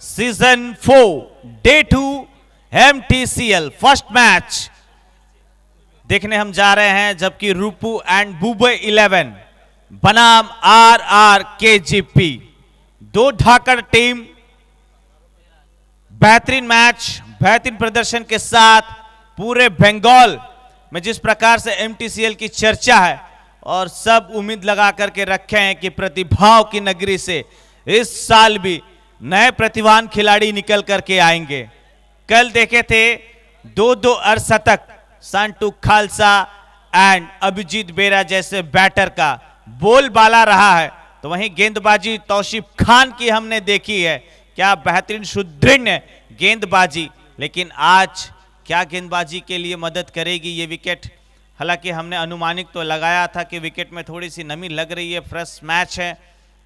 Season 4 day 2 MTCL first match देखने हम जा रहे हैं, जबकि रूपू एंड बुबई 11 बनाम RRKGP दो ढाकर टीम बेहतरीन मैच, बेहतरीन प्रदर्शन के साथ पूरे बंगाल में जिस प्रकार से MTCL की चर्चा है और सब उम्मीद लगा करके रखे हैं कि प्रतिभाओं की नगरी से इस साल भी नए प्रतिभावान खिलाड़ी निकल करके आएंगे। कल देखे थे दो अर्धशतक सांटू खालसा एंड अभिजीत बेरा जैसे बैटर का बोलबाला रहा है, तो वहीं गेंदबाजी तौसीफ खान की हमने देखी है, क्या बेहतरीन सुदृढ़ गेंदबाजी। लेकिन आज क्या गेंदबाजी के लिए मदद करेगी ये विकेट? हालांकि हमने अनुमानित तो लगाया था कि विकेट में थोड़ी सी नमी लग रही है, फ्रेश मैच है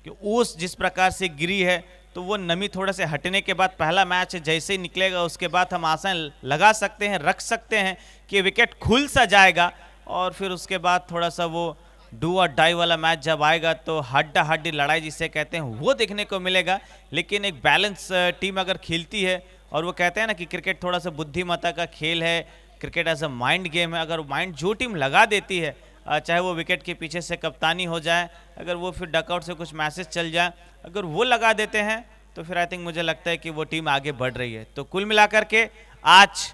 कि ओस जिस प्रकार से गिरी है तो वो नमी थोड़ा से हटने के बाद पहला मैच जैसे ही निकलेगा उसके बाद हम आशा लगा सकते हैं, रख सकते हैं कि विकेट खुल सा जाएगा और फिर उसके बाद थोड़ा सा वो डू और डाई वाला मैच जब आएगा तो हड्डा हड्डी लड़ाई जिसे कहते हैं वो देखने को मिलेगा। लेकिन एक बैलेंस टीम अगर खेलती है, और वो कहते हैं ना कि क्रिकेट थोड़ा सा बुद्धिमत्ता का खेल है, cricket as a mind game है, अगर माइंड जो टीम लगा देती है, चाहे वो विकेट के पीछे से कप्तानी हो जाए, अगर वो फिर डकआउट से कुछ मैसेज चल जाए, अगर वो लगा देते हैं तो फिर आई थिंक मुझे लगता है कि वो टीम आगे बढ़ रही है। तो कुल मिलाकर के आज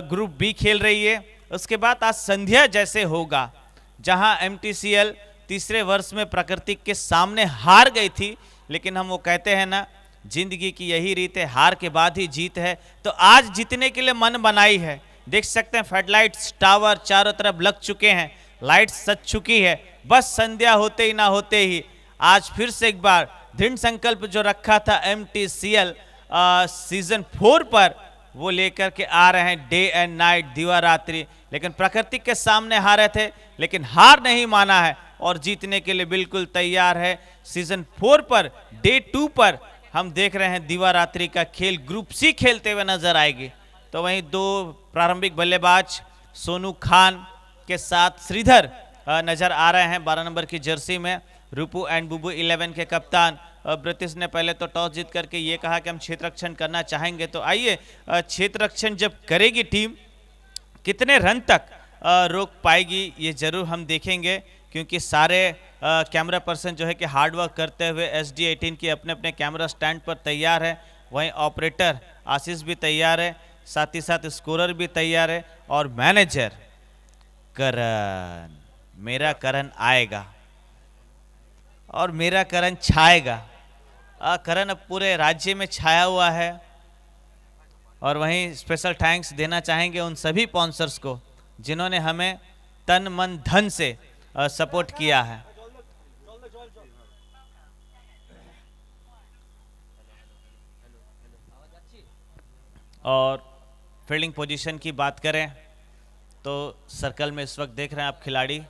ग्रुप बी खेल रही है। उसके बाद आज संध्या जैसे होगा, जहां MTCL तीसरे वर्ष में प्रकृति के सामने हार गई थी, लेकिन हम वो कहते हैं ना, जिंदगी की यही रीत है, हार के बाद ही जीत है। तो आज जीतने के लिए मन बनाई है। देख सकते हैं फ्लडलाइट्स टावर चारों तरफ लग चुके हैं, लाइट सज चुकी है, बस संध्या होते ही ना होते ही आज फिर से एक बार दृढ़ संकल्प जो रखा था MTCL सीजन 4 पर, वो लेकर के आ रहे हैं डे एंड नाइट, दिवा रात्रि। लेकिन प्रकृति के सामने हारे थे, लेकिन हार नहीं माना है और जीतने के लिए बिल्कुल तैयार है। सीजन 4 पर डे 2 पर हम देख रहे हैं दिवा रात्रि का खेल ग्रुप सी खेलते हुए नजर आएगी। तो वहीं दो प्रारंभिक बल्लेबाज सोनू खान के साथ श्रीधर नजर आ रहे हैं 12 नंबर की जर्सी में। रूपू एंड बुबू 11 के कप्तान ब्रिटिश ने पहले तो टॉस जीत करके ये कहा कि हम क्षेत्र रक्षण करना चाहेंगे। तो आइए, क्षेत्र रक्षण जब करेगी टीम, कितने रन तक रोक पाएगी ये जरूर हम देखेंगे, क्योंकि सारे कैमरा पर्सन जो है कि हार्डवर्क करते हुए SD18 की अपने अपने कैमरा स्टैंड पर तैयार है। वहीं ऑपरेटर आशीष भी तैयार है, साथ ही साथ स्कोरर भी तैयार है, और मैनेजर करण, मेरा करण आएगा और मेरा करण छाएगा। करण अब पूरे राज्य में छाया हुआ है। और वहीं स्पेशल थैंक्स देना चाहेंगे उन सभी स्पॉन्सर्स को जिन्होंने हमें तन मन धन से सपोर्ट किया है। और फील्डिंग पोजीशन की बात करें तो सर्कल में इस वक्त देख रहे हैं आप खिलाड़ी,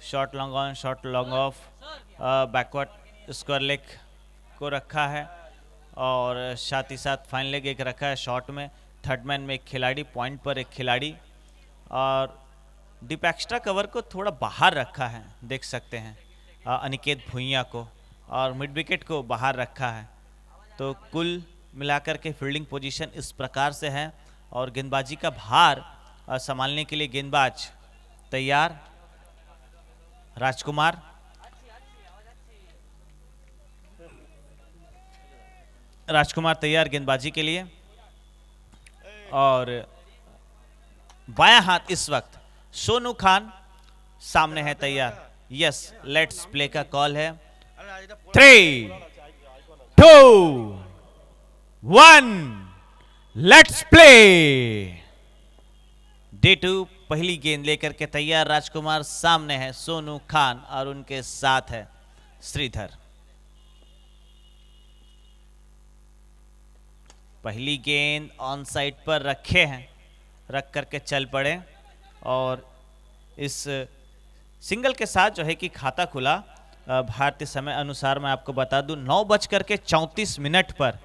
shot long on, shot long off, backward square leg को रखा है और साथ ही साथ फाइन लेग एक रखा है शॉट में, थर्ड मैन में एक खिलाड़ी, पॉइंट पर एक खिलाड़ी, और डीप एक्स्ट्रा कवर को थोड़ा बाहर रखा है, देख सकते हैं अनिकेत भुइया को, और मिड विकेट को बाहर रखा है। तो कुल मिलाकर के फील्डिंग पोजीशन इस प्रकार से है। और गेंदबाजी का भार संभालने के लिए गेंदबाज तैयार, राजकुमार, राजकुमार तैयार गेंदबाजी के लिए। और बायां हाथ इस वक्त सोनू खान सामने है तैयार। यस, लेट्स प्ले का कॉल है। 3, 2, 1, लेट्स प्ले। डे 2 पहली गेंद लेकर के तैयार राजकुमार, सामने है सोनू खान और उनके साथ है श्रीधर। पहली गेंद ऑन साइड पर रखे हैं, रख करके चल पड़े। और इस सिंगल के साथ जो है कि खाता खुला भारतीय समय अनुसार मैं आपको बता दूं 9:34 पर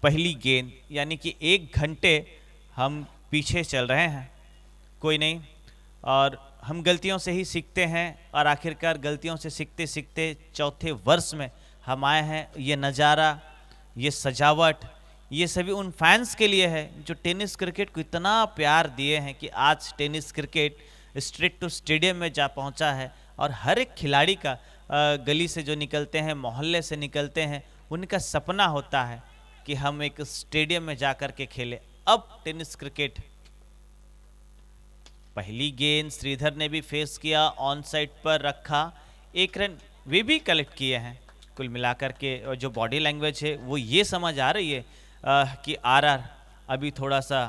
पहली गेंद, यानी कि 1 घंटे हम पीछे चल रहे हैं। कोई नहीं, और हम गलतियों से ही सीखते हैं और आखिरकार गलतियों से सीखते सीखते चौथे वर्ष में हम आए हैं। ये नज़ारा, ये सजावट, ये सभी उन फैंस के लिए है जो टेनिस क्रिकेट को इतना प्यार दिए हैं कि आज tennis cricket straight to stadium में जा पहुंचा है। और हर एक खिलाड़ी का गली से जो निकलते हैं, मोहल्ले से निकलते हैं, उनका सपना होता है कि हम एक स्टेडियम में जाकर के खेलें। अब टेनिस क्रिकेट, पहली गेंद श्रीधर ने भी फेस किया, ऑन साइड पर रखा, 1 रन वे भी कलेक्ट किए हैं। कुल मिलाकर के जो बॉडी लैंग्वेज है वो ये समझ आ रही है कि आरआर अभी थोड़ा सा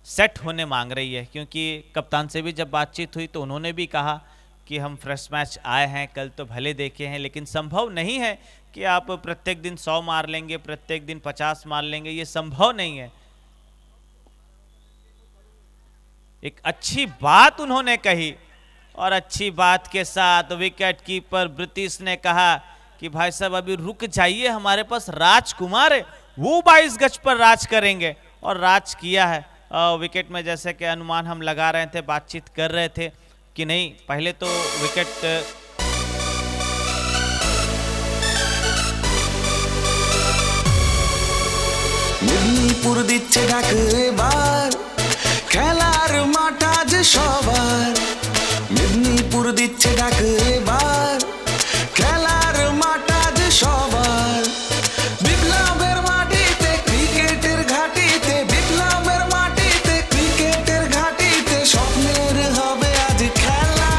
सेट होने मांग रही है, क्योंकि कप्तान से भी जब बातचीत हुई तो उन्होंने भी कहा कि हम फ्रेश मैच आए हैं, कल तो भले देखे हैं, लेकिन संभव नहीं है कि आप प्रत्येक दिन 100 मार लेंगे, प्रत्येक दिन 50 मार लेंगे, ये संभव नहीं है। एक अच्छी बात उन्होंने कही और अच्छी बात के साथ विकेट कीपर ब्रिटिश ने कहा कि भाई साहब अभी रुक जाइए, हमारे पास राजकुमार है, वो 22 गज पर राज करेंगे, और राज किया है। विकेट में जैसे कि अनुमान हम लगा रहे थे, बातचीत कर रहे थे कि नहीं, पहले तो विकेट মেদিনীপুর দিচ্ছে ডাক এবার খেলার মাঠ আজ সবার মেদিনীপুর দিচ্ছে ডাক এবার খেলার মাঠ আজ সবার বিপ্লবের মাটিতে ক্রিকেটের ঘাটিতে বিপ্লবের মাটিতে ক্রিকেটের ঘাটিতে স্বপ্নের হবে আজ খেলা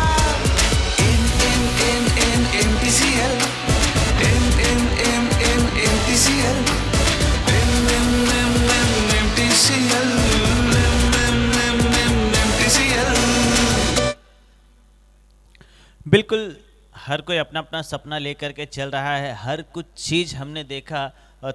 MTCL MTCL बिल्कुल हर कोई अपना अपना सपना लेकर के चल रहा है। हर कुछ चीज़ हमने देखा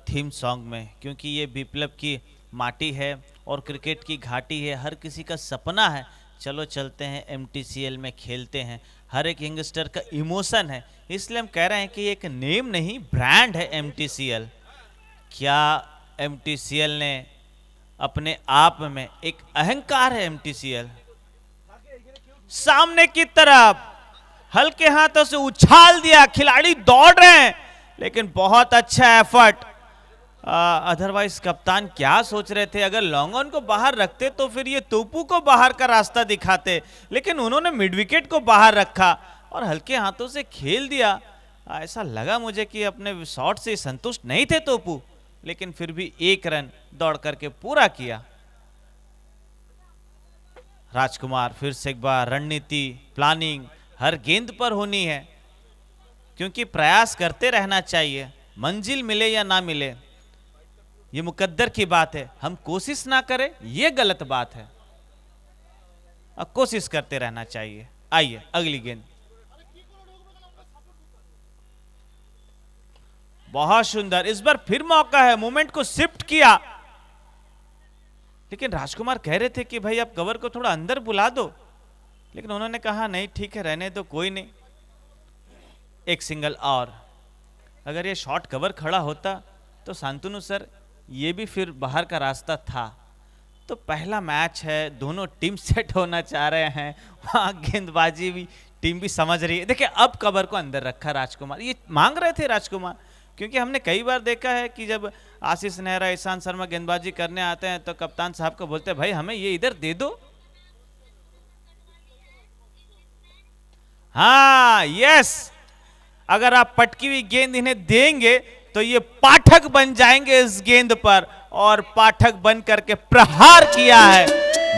थीम सॉन्ग में, क्योंकि ये विप्लव की माटी है और क्रिकेट की घाटी है। हर किसी का सपना है चलो चलते हैं MTCL में खेलते हैं, हर एक यंगस्टर का इमोशन है। इसलिए हम कह रहे हैं कि एक नेम नहीं, ब्रांड है MTCL। क्या MTCL ने अपने आप में एक अहंकार है। MTCL सामने की तरफ हल्के हाथों से उछाल दिया, खिलाड़ी दौड़ रहे हैं, लेकिन बहुत अच्छा एफर्ट। अदरवाइज कप्तान क्या सोच रहे थे, अगर लॉन्ग ऑन को बाहर रखते तो फिर ये तोपू को बाहर का रास्ता दिखाते, लेकिन उन्होंने मिड विकेट को बाहर रखा और हल्के हाथों से खेल दिया। ऐसा लगा मुझे कि अपने शॉट से संतुष्ट नहीं थे तोपू, लेकिन फिर भी 1 रन दौड़ करके पूरा किया। राजकुमार फिर से एक बार रणनीति प्लानिंग हर गेंद पर होनी है, क्योंकि प्रयास करते रहना चाहिए, मंजिल मिले या ना मिले ये मुकद्दर की बात है। हम कोशिश ना करें ये गलत बात है, अब कोशिश करते रहना चाहिए। आइए अगली गेंद, बहुत सुंदर, इस बार फिर मौका है, मोमेंट को शिफ्ट किया, लेकिन राजकुमार कह रहे थे कि भाई आप कवर को थोड़ा अंदर बुला दो, लेकिन उन्होंने कहा नहीं ठीक है रहने दो, कोई नहीं। एक सिंगल और, अगर ये शॉट कवर खड़ा होता तो शांतनु सर ये भी फिर बाहर का रास्ता था। तो पहला मैच है, दोनों टीम सेट होना चाह रहे हैं, वहां गेंदबाजी भी टीम भी समझ रही है। देखिए अब कवर को अंदर रखा राजकुमार, ये मांग रहे थे राजकुमार, क्योंकि हमने कई बार देखा है कि जब आशीष नेहरा ईशांत शर्मा गेंदबाजी करने आते हैं तो कप्तान साहब को बोलते हैं भाई हमें ये इधर दे दो। हाँ यस, अगर आप पटकी हुई गेंद इन्हें देंगे तो ये पाठक बन जाएंगे इस गेंद पर, और पाठक बन करके प्रहार किया है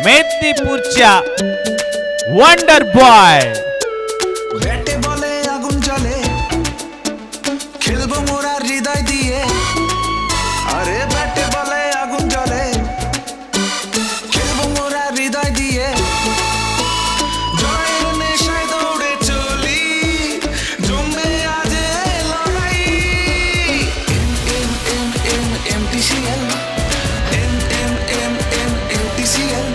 मेदिनीपुरचा वंडर बॉय। बैटे बॉले आगुन जले खेलबो मोरा हृदय दिए, अरे बैटे बॉले आगुन जले खेलबो मोरा हृदय दिए, জয়ের নেশায় দৌড়ে চলি জমবে আজ এই লড়াই। MTCL MTCL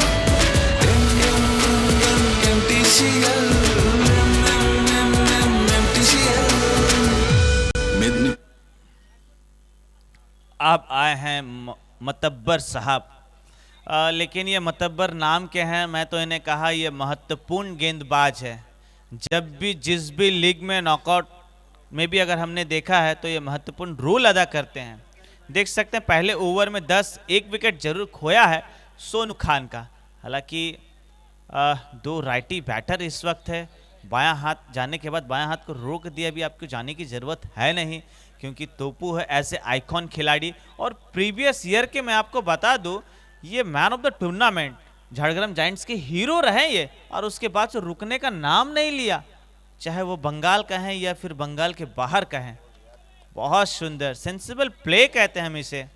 MTCL। अब आए हैं मतब्बर साहब, लेकिन ये मतब्बर नाम के हैं, मैं तो इन्हें कहा ये महत्वपूर्ण गेंदबाज है। जब भी जिस भी लीग में नॉकआउट में भी अगर हमने देखा है तो ये महत्वपूर्ण रोल अदा करते हैं। देख सकते हैं पहले ओवर में 10 एक विकेट जरूर खोया है सोनू खान का। हालांकि दो राइटी बैटर इस वक्त है, बायां हाथ जाने के बाद बायां हाथ को रोक दिया, अभी आपको जाने की ज़रूरत है नहीं क्योंकि तोपू है ऐसे आइकॉन खिलाड़ी। और प्रीवियस ईयर के मैं आपको बता दूं ये man of the tournament Jhargram giants के हीरो रहे ये, और उसके बाद से रुकने का नाम नहीं लिया, चाहे वो बंगाल का है या फिर बंगाल के बाहर का है। बहुत सुंदर सेंसिबल प्ले कहते हैं हम इसे।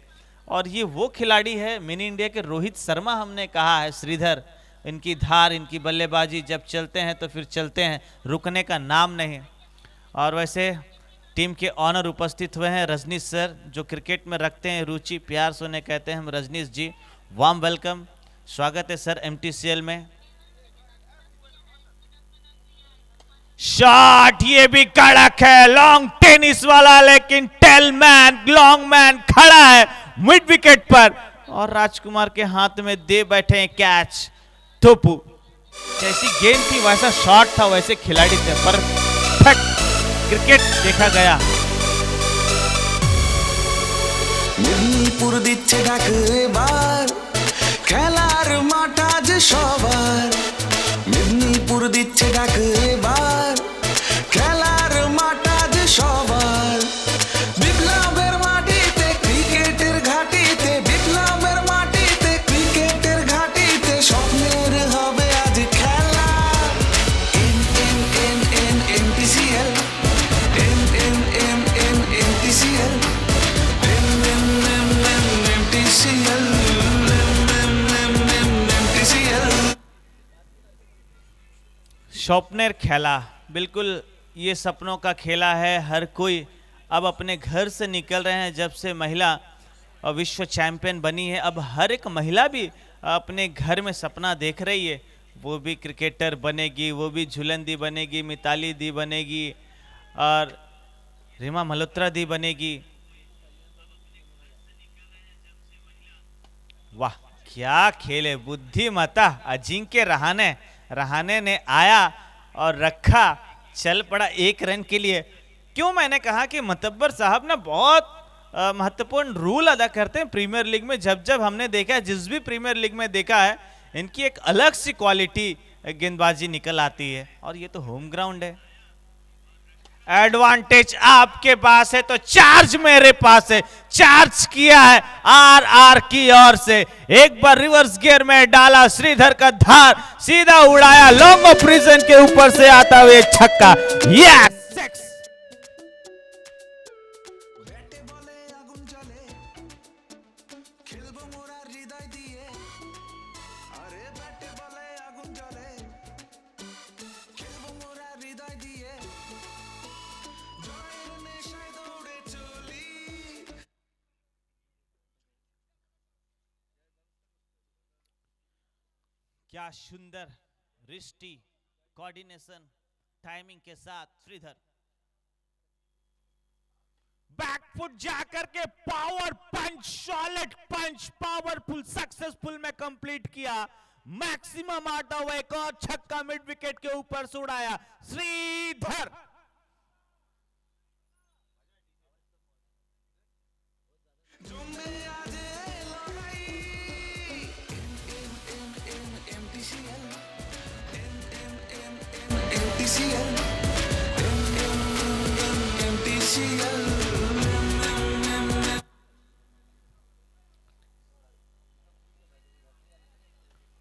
और ये वो खिलाड़ी है मिनी इंडिया के रोहित शर्मा, हमने कहा है श्रीधर, इनकी धार इनकी बल्लेबाजी जब चलते हैं तो फिर चलते हैं, रुकने का नाम नहीं। और वैसे टीम के ऑनर उपस्थित हुए हैं रजनीश सर, जो क्रिकेट में रखते हैं रुचि, प्यार से उन्हें कहते हैं हम रजनीश जी। वार्म वेलकम, स्वागत है सर एमटीसीएल में। शॉट ये भी कड़क है, लॉन्ग टेनिस वाला, लेकिन टेल मैन लॉन्ग मैन खड़ा है मिड विकेट पर और राजकुमार के हाथ में दे बैठे हैं कैच। तोपू जैसी गेंद थी वैसा शॉट था, वैसे खिलाड़ी थे, परफेक्ट क्रिकेट देखा गया। মেদিনীপুর দিচ্ছে ডাক এবার খেলার মাঠ আজ সবার, মেদিনীপুর দিচ্ছে ডাক এবার খেলার মাঠ আজ সবার, বিপ্লবের মাটিতে ক্রিকেটের ঘাটিতে, বিপ্লবের মাটিতে ক্রিকেটের ঘাটিতে স্বপ্নের হবে আজ খেলা। M M M M MTCL, M M M M MTCL, स्वप्नेर खेला, बिल्कुल ये सपनों का खेला है। हर कोई अब अपने घर से निकल रहे हैं जब से महिला विश्व चैंपियन बनी है। अब हर एक महिला भी अपने घर में सपना देख रही है, वो भी क्रिकेटर बनेगी, वो भी झूलन दी बनेगी, मिताली दी बनेगी और रीमा मल्होत्रा दी बनेगी। वाह क्या खेल है, बुद्धिमता अजिंक्य रहाणे ने आया और रखा, चल पड़ा एक रन के लिए। क्यों मैंने कहा कि मतब्बर साहब ना बहुत महत्वपूर्ण रूल अदा करते हैं प्रीमियर लीग में। जब जब हमने देखा है, जिस भी प्रीमियर लीग में देखा है, इनकी एक अलग सी क्वालिटी गेंदबाजी निकल आती है। और ये तो होम ग्राउंड है, एडवांटेज आपके पास है तो चार्ज मेरे पास है। चार्ज किया है आर की ओर से, एक बार रिवर्स गियर में डाला श्रीधर का धार, सीधा उड़ाया लॉन्ग ऑफ रीजन के ऊपर से आता हुए छक्का। यस क्या सुंदर रिस्टी कोऑर्डिनेशन टाइमिंग के साथ श्रीधर बैकफुट जाकर के पावर पंच, सॉलिड पंच, पावरफुल सक्सेसफुल में कंप्लीट किया। मैक्सिमम आता हुआ एक और छक्का मिड विकेट के ऊपर से उड़ाया Sridhar.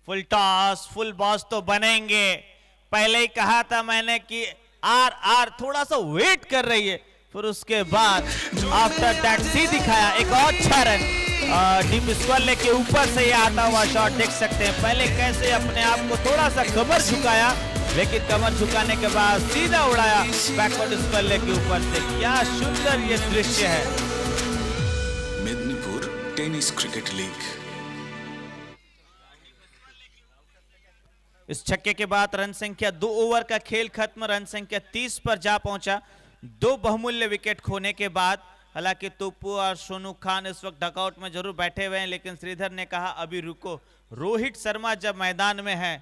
Full toss full boss तो बनेंगे, पहले ही कहा था मैंने कि आर थोड़ा सा वेट कर रही है, फिर उसके बाद आफ्टर दैट सी दिखाया एक और अच्छा रन डीप स्क्वायर लेके ऊपर से ये आता हुआ शॉट देख सकते हैं। पहले कैसे अपने आप को थोड़ा सा कमर झुकाया, लेकिन कमर झुकाने के बाद सीधा उड़ाया बैकवर्ड स्क्वायर लेके ऊपर से। क्या सुंदर ये दृश्य है। Medinipur tennis cricket league. इस छक्के के बाद रन संख्या 2 ओवर का खेल खत्म, रन संख्या 30 पर जा पहुंचा 2 बहुमूल्य विकेट खोने के बाद। हालांकि तोपू और सोनू खान इस वक्त डकआउट में जरूर बैठे हुए हैं, लेकिन श्रीधर ने कहा अभी रुको, रोहित शर्मा जब मैदान में है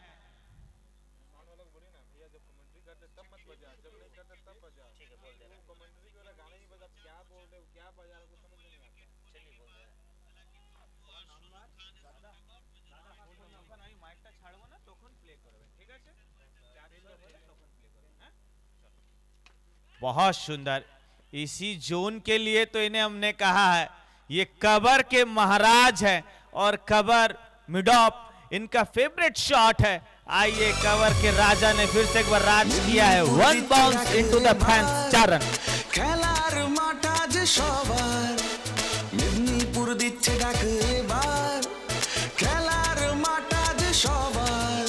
बहुत सुंदर। इसी जोन के लिए तो इन्हें हमने कहा है ये कवर के महाराज है और कवर मिडॉप इनका फेवरेट शॉट है। आइए, कवर के राजा ने फिर से एक बार राज किया है। 1 bounce into the fans, 4 run. খেলার মাঠ আজ সবার, মেদিনীপুর দিচ্ছে ডাক এবার। খেলার মাঠ আজ সবার,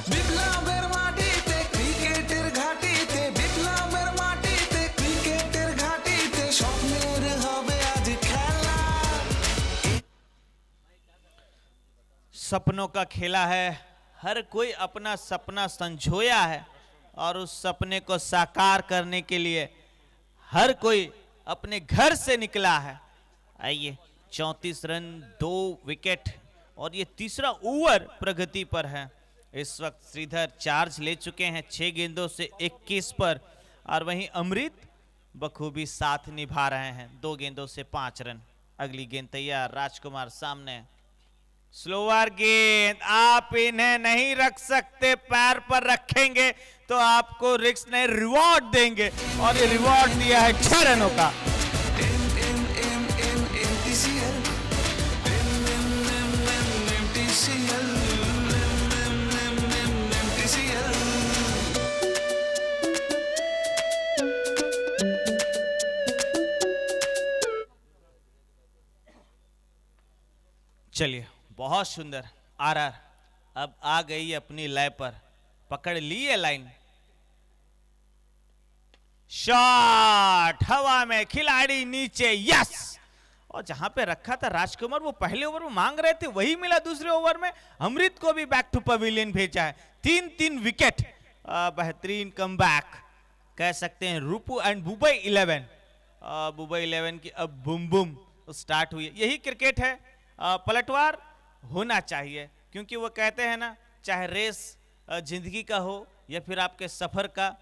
বিপ্লবের মাটিতে ক্রিকেটের ঘাটিতে, বিপ্লবের মাটিতে ক্রিকেটের ঘাটিতে স্বপ্নের হবে আজ খেলা। सपनों का खेला है, हर कोई अपना सपना संजोया है और उस सपने को साकार करने के लिए हर कोई अपने घर से निकला है। आइए, 34 रन 2 विकेट और ये तीसरा ओवर प्रगति पर है। इस वक्त श्रीधर चार्ज ले चुके हैं 6 गेंदों से 21 पर और वहीं अमृत बखूबी साथ निभा रहे हैं 2 गेंदों से 5 रन। अगली गेंद तैयार, राजकुमार सामने। स्लोअर गेंद, आप इन्हें नहीं रख सकते, पैर पर रखेंगे तो आपको रिस्क नहीं, रिवॉर्ड देंगे और ये रिवॉर्ड दिया है 6 रनों का। चलिए, बहुत सुंदर। आरआर अब आ गई अपनी लय पर, पकड़ ली है लाइन। शॉट हवा में, खिलाड़ी नीचे, यस। और जहां पे रखा था राजकुमार, वो पहले ओवर में मांग रहे थे, वही मिला दूसरे ओवर में। अमृत को भी बैक टू पवेलियन भेजा है। 3-3 विकेट, बेहतरीन कमबैक कह सकते हैं। रूपू एंड बुबई 11, बुबई 11 की अब बुम बुम स्टार्ट हुई है। यही क्रिकेट है, पलटवार होना चाहिए, क्योंकि वो कहते हैं ना, चाहे रेस जिंदगी का हो या फिर आपके सफर का,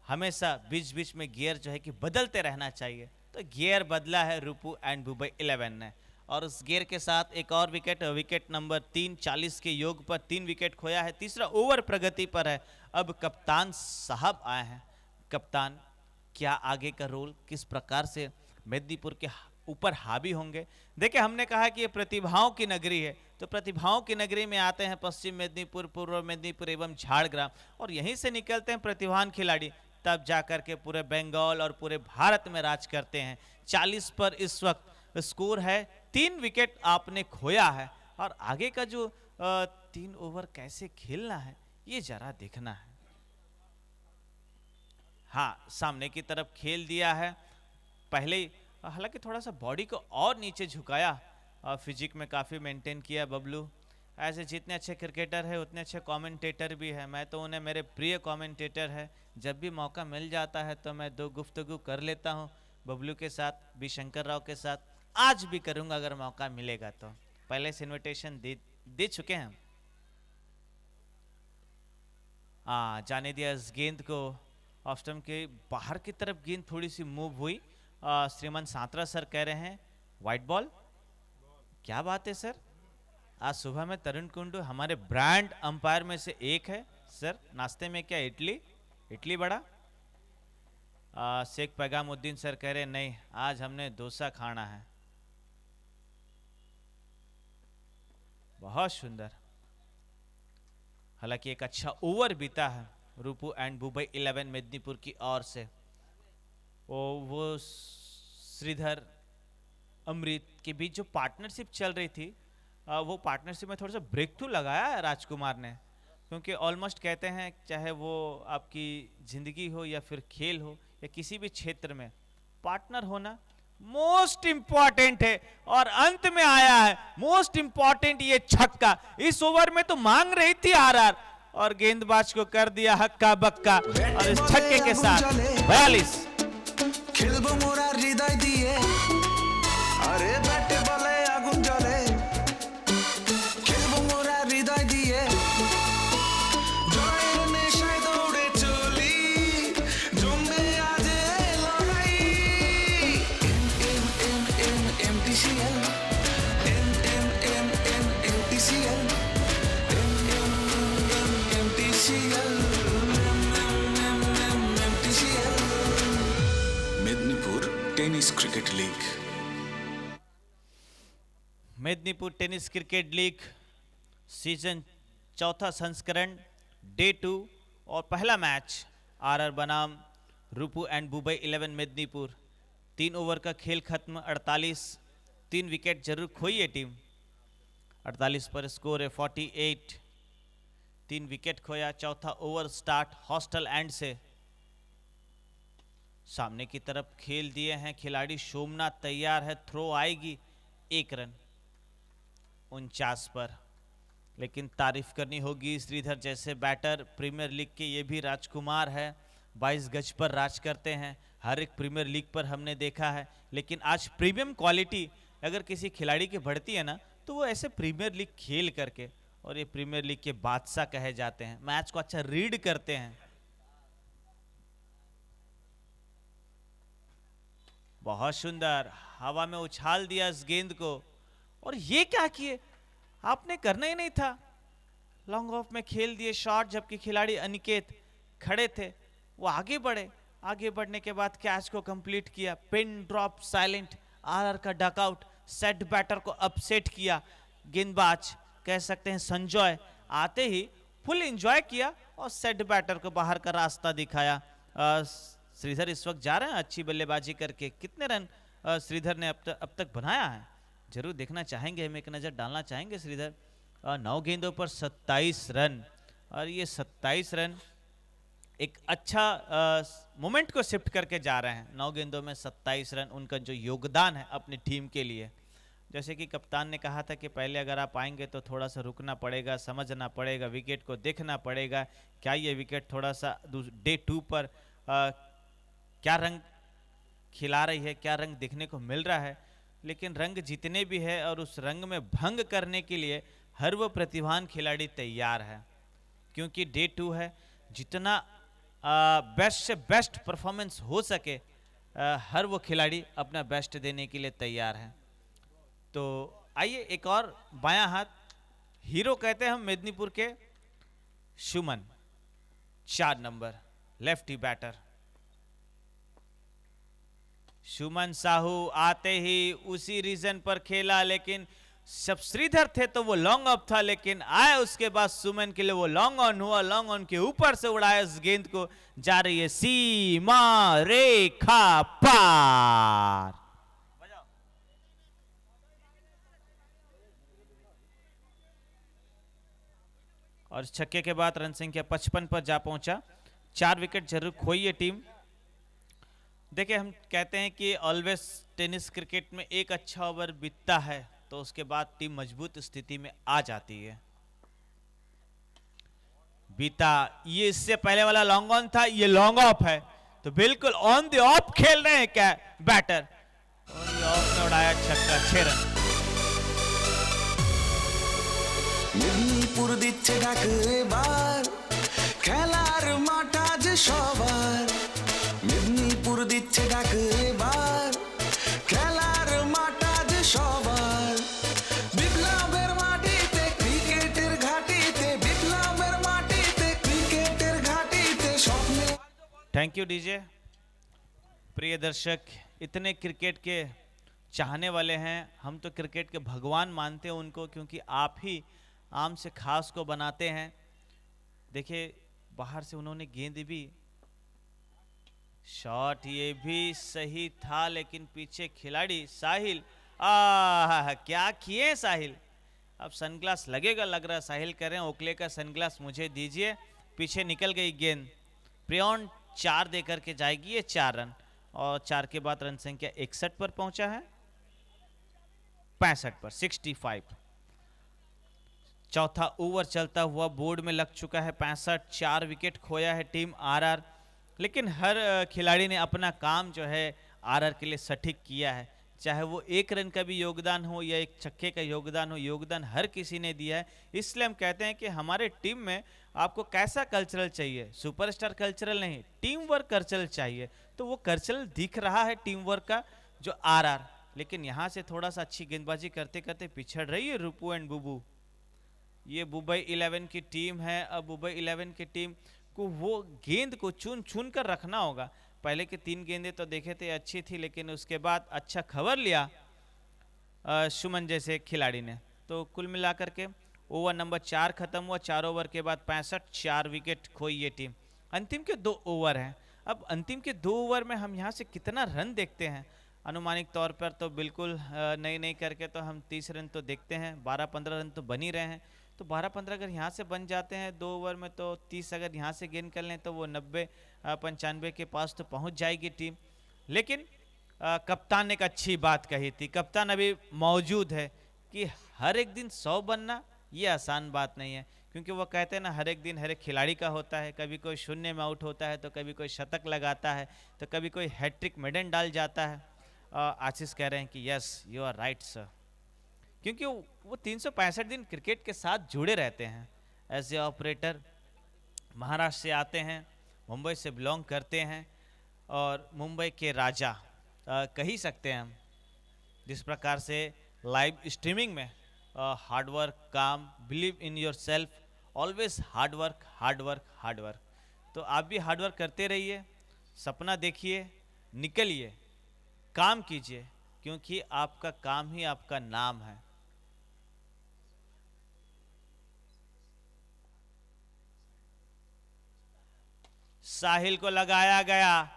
हमेशा बीच बीच में गियर जो है कि बदलते रहना चाहिए। तो गियर बदला है रूपू एंड बुबई 11 ने और उस गियर के साथ एक और विकेट, विकेट नंबर 3, 40 के योग पर 3 विकेट खोया है। तीसरा ओवर प्रगति पर है। अब कप्तान साहब आए हैं। कप्तान क्या आगे का रोल किस प्रकार से मेदिनीपुर के ऊपर हावी होंगे? देखिए, हमने कहा कि ये प्रतिभाओं की नगरी है, तो प्रतिभाओं की नगरी में आते हैं पश्चिम मेदिनीपुर, पूर्व मेदिनीपुर एवं झाड़ग्राम, और यहीं से निकलते हैं प्रतिभावान खिलाड़ी, तब जाकर के पूरे बंगाल और पूरे भारत में राज करते हैं। 40 पर इस वक्त स्कोर है। 3 विकेट आपने खोया है और आगे का जो 3 ओवर कैसे खेलना है ये जरा देखना है। हाँ, सामने की तरफ खेल दिया है पहले ही, हालांकि थोड़ा सा बॉडी को और नीचे झुकाया और फिजिक में काफ़ी मेंटेन किया बबलू। ऐसे जितने अच्छे क्रिकेटर है उतने अच्छे कमेंटेटर भी है। मैं तो उन्हें मेरे प्रिय कमेंटेटर है, जब भी मौका मिल जाता है तो मैं 2 गुफ्तगू कर लेता हूं बबलू के साथ, बी शंकर राव के साथ। आज भी करूंगा अगर मौका मिलेगा तो। पहले से इन्विटेशन दे चुके हैं। जाने दिया इस गेंद को। ऑफ स्टंप के बाहर की तरफ गेंद थोड़ी सी मूव हुई। श्रीमान सांतरा सर कह रहे हैं वाइट बॉल। क्या बात है सर, आज सुबह में तरुण कुंडू हमारे ब्रांड अंपायर में से एक है। सर, नाश्ते में क्या इडली बड़ा? शेख पैगामुद्दीन सर कह रहे नहीं, आज हमने डोसा खाना है। बहुत सुंदर। हालांकि एक अच्छा ओवर बीता है रूपू एंड बुबई 11 मेदिनीपुर की ओर से। वो श्रीधर अमृत के बीच जो पार्टनरशिप चल रही थी, वो पार्टनरशिप में थोड़ा सा ब्रेक थ्रू लगाया है राजकुमार ने, क्योंकि ऑलमोस्ट कहते हैं चाहे वो आपकी ज़िंदगी हो या फिर खेल हो या किसी भी क्षेत्र में, पार्टनर होना मोस्ट इंपॉर्टेंट है। और अंत में आया है मोस्ट इंपॉर्टेंट ये छक्का। इस ओवर में तो मांग रही थी आरआर और गेंदबाज को कर दिया हक्का बक्का, और इस छक्के के साथ 42। खेलबो मोरा हृदय दिए, अरे बैटे बले आगुन जले, खेलबो मोरा हृदय दिए, জয়ের নেশায় দৌড়ে চলি, জমবে আজ এই লড়াই। MTCL, MTCL, MTCL, MTCL। Tennis cricket league. Medinipur tennis cricket league season चौथा संस्करण डे 2 और पहला मैच आरआर बनाम रूपू एंड बुबई 11 मेदिनीपुर। 3 ओवर का खेल खत्म, 48, 3 विकेट जरूर खोई है टीम। 48 पर स्कोर है 48, 3 विकेट खोया। चौथा ओवर स्टार्ट हॉस्टल एंड से सामने की तरफ खेल दिए हैं खिलाड़ी। सोमनाथ तैयार है, थ्रो आएगी, 1 रन 49 पर। लेकिन तारीफ करनी होगी श्रीधर जैसे बैटर, प्रीमियर लीग के ये भी राजकुमार है, 22 गज पर राज करते हैं, हर एक प्रीमियर लीग पर हमने देखा है। लेकिन आज प्रीमियम क्वालिटी अगर किसी खिलाड़ी की बढ़ती है ना, तो वो ऐसे प्रीमियर लीग खेल करके, और ये प्रीमियर लीग के बादशाह कहे जाते हैं, मैच को अच्छा रीड करते हैं। बहुत सुंदर हवा में उछाल दिया इस गेंद को, और ये क्या किए, आपने करना ही नहीं था। लॉन्ग ऑफ में खेल दिए शॉट, जबकि खिलाड़ी अनिकेत खड़े थे, वो आगे बढ़े। आगे बढ़ने के बाद कैच को कंप्लीट किया, पिन ड्रॉप साइलेंट, आरआर का डकआउट, सेट बैटर को अपसेट किया। गेंदबाज कह सकते हैं संजय आते ही फुल एंजॉय किया और सेट बैटर को बाहर का रास्ता दिखाया। श्रीधर इस वक्त जा रहे हैं अच्छी बल्लेबाजी करके। कितने रन श्रीधर ने अब तक बनाया है, जरूर देखना चाहेंगे, हम एक नज़र डालना चाहेंगे। श्रीधर 9 गेंदों पर 27 रन, और ये 27 रन एक अच्छा मोमेंट को शिफ्ट करके जा रहे हैं। 9 गेंदों में 27 रन, उनका जो योगदान है अपनी टीम के लिए। जैसे कि कप्तान ने कहा था कि पहले अगर आप आएंगे तो थोड़ा सा रुकना पड़ेगा, समझना पड़ेगा, विकेट को देखना पड़ेगा, क्या ये विकेट थोड़ा सा डे 2 पर क्या रंग खिला रही है, क्या रंग देखने को मिल रहा है। लेकिन रंग जितने भी है और उस रंग में भंग करने के लिए हर वो प्रतिभावान खिलाड़ी तैयार है, क्योंकि डे 2 है। जितना बेस्ट से बेस्ट परफॉर्मेंस हो सके, हर वो खिलाड़ी अपना बेस्ट देने के लिए तैयार है। तो आइए एक और बायां हाथ हीरो कहते हैं हम मेदिनीपुर के सुमन, 4 नंबर लेफ्टी बैटर सुमन साहू आते ही उसी रीजन पर खेला। लेकिन जब श्रीधर थे तो वो लॉन्ग ऑफ था, लेकिन आए उसके बाद सुमन के लिए वो लॉन्ग ऑन हुआ, लॉन्ग ऑन के ऊपर से उड़ाया इस गेंद को, जा रही है सीमा रेखा पार। और छक्के के बाद रन संख्या 55 पर जा पहुंचा। 4 विकेट जरूर खोई है टीम। देखिए, हम कहते हैं कि ऑलवेज टेनिस क्रिकेट में एक अच्छा ओवर बीतता है तो उसके बाद टीम मजबूत स्थिति में आ जाती है। बीता, ये इससे पहले वाला लॉन्ग ऑन था, ये लॉन्ग ऑफ है, तो बिल्कुल ऑन द ऑफ खेल रहे हैं क्या बैटर, ऑन द ऑफ में उड़ाया छक्का, 6 रन। মেদিনীপুর দিচ্ছে ডাক এবার, খেলার মাঠ আজ সবার। মেদিনীপুর দিচ্ছে ডাক এবার, খেলার মাঠ আজ সবার। বিপ্লবের মাটিতে ক্রিকেটের ঘাটিতে, বিপ্লবের মাটিতে ক্রিকেটের ঘাটিতে স্বপ্নে। Thank you DJ. प्रिय दर्शक, इतने क्रिकेट के चाहने वाले हैं, हम तो क्रिकेट के भगवान मानते हैं उनको, क्योंकि आप ही आम से खास को बनाते हैं। देखिए, बाहर से उन्होंने गेंद भी, शॉट ये भी सही था, लेकिन पीछे खिलाड़ी साहिल, क्या किए साहिल। अब सनग्लास लगेगा, लग रहा है साहिल कह रहे हैं ओकले का सनग्लास मुझे दीजिए। पीछे निकल गई गेंद, प्रियॉन 4 दे करके जाएगी ये 4 रन, और 4 के बाद रन संख्या 61 पर पहुंचा है, 65 पर 65। चौथा ओवर चलता हुआ बोर्ड में लग चुका है 65, 4 विकेट खोया है टीम आरआर। लेकिन हर खिलाड़ी ने अपना काम जो है आरआर के लिए सटीक किया है, चाहे वो 1 रन का भी योगदान हो या एक छक्के का योगदान हो, योगदान हर किसी ने दिया है। इसलिए हम कहते हैं कि हमारे टीम में आपको कैसा कल्चरल चाहिए, सुपरस्टार कल्चरल नहीं, टीम वर्क कल्चरल चाहिए। तो वो कल्चरल दिख रहा है टीम वर्क का जो आरआर। लेकिन यहाँ से थोड़ा सा अच्छी गेंदबाजी करते करते पिछड़ रही है रूपू एंड बुबू। ये बुबई 11 की टीम है। अब बुबई 11 की टीम को वो गेंद को चुन चुन कर रखना होगा। पहले की 3 गेंदें तो देखे थे अच्छी थी, लेकिन उसके बाद अच्छा खबर लिया सुमन जैसे खिलाड़ी ने। तो कुल मिलाकर के ओवर नंबर 4 खत्म हुआ। 4 ओवर के बाद 65, 4 विकेट खोई ये टीम। अंतिम के 2 ओवर हैं। अब अंतिम के 2 ओवर में हम यहाँ से कितना रन देखते हैं? अनुमानिक तौर पर तो बिल्कुल नहीं करके तो हम 30 रन तो देखते हैं, 12-15 रन तो बन ही रहे हैं। तो 12-15 अगर यहाँ से बन जाते हैं 2 ओवर में, तो 30 अगर यहाँ से गेंद कर लें तो वो 90-95 के पास तो पहुँच जाएगी टीम। लेकिन कप्तान ने एक अच्छी बात कही थी, कप्तान अभी मौजूद है, कि हर एक दिन 100 बनना ये आसान बात नहीं है। क्योंकि वो कहते हैं ना, हर एक दिन हर एक खिलाड़ी का होता है। कभी कोई शून्य में आउट होता है, तो कभी कोई शतक लगाता है, तो कभी कोई हैट्रिक मेडन डाल जाता है। आशीष कह रहे हैं कि yes you are right sir, क्योंकि वो 365 दिन क्रिकेट के साथ जुड़े रहते हैं। एज ए ऑपरेटर महाराष्ट्र से आते हैं, मुंबई से बिलोंग करते हैं, और मुंबई के राजा कह ही सकते हैं हम। जिस प्रकार से लाइव स्ट्रीमिंग में हार्ड वर्क, काम, believe in your self, always hard work hard work hard work. तो आप भी हार्ड वर्क करते रहिए, सपना देखिए, निकलिए, काम कीजिए, क्योंकि आपका काम ही आपका नाम है। साहिल को लगाया गया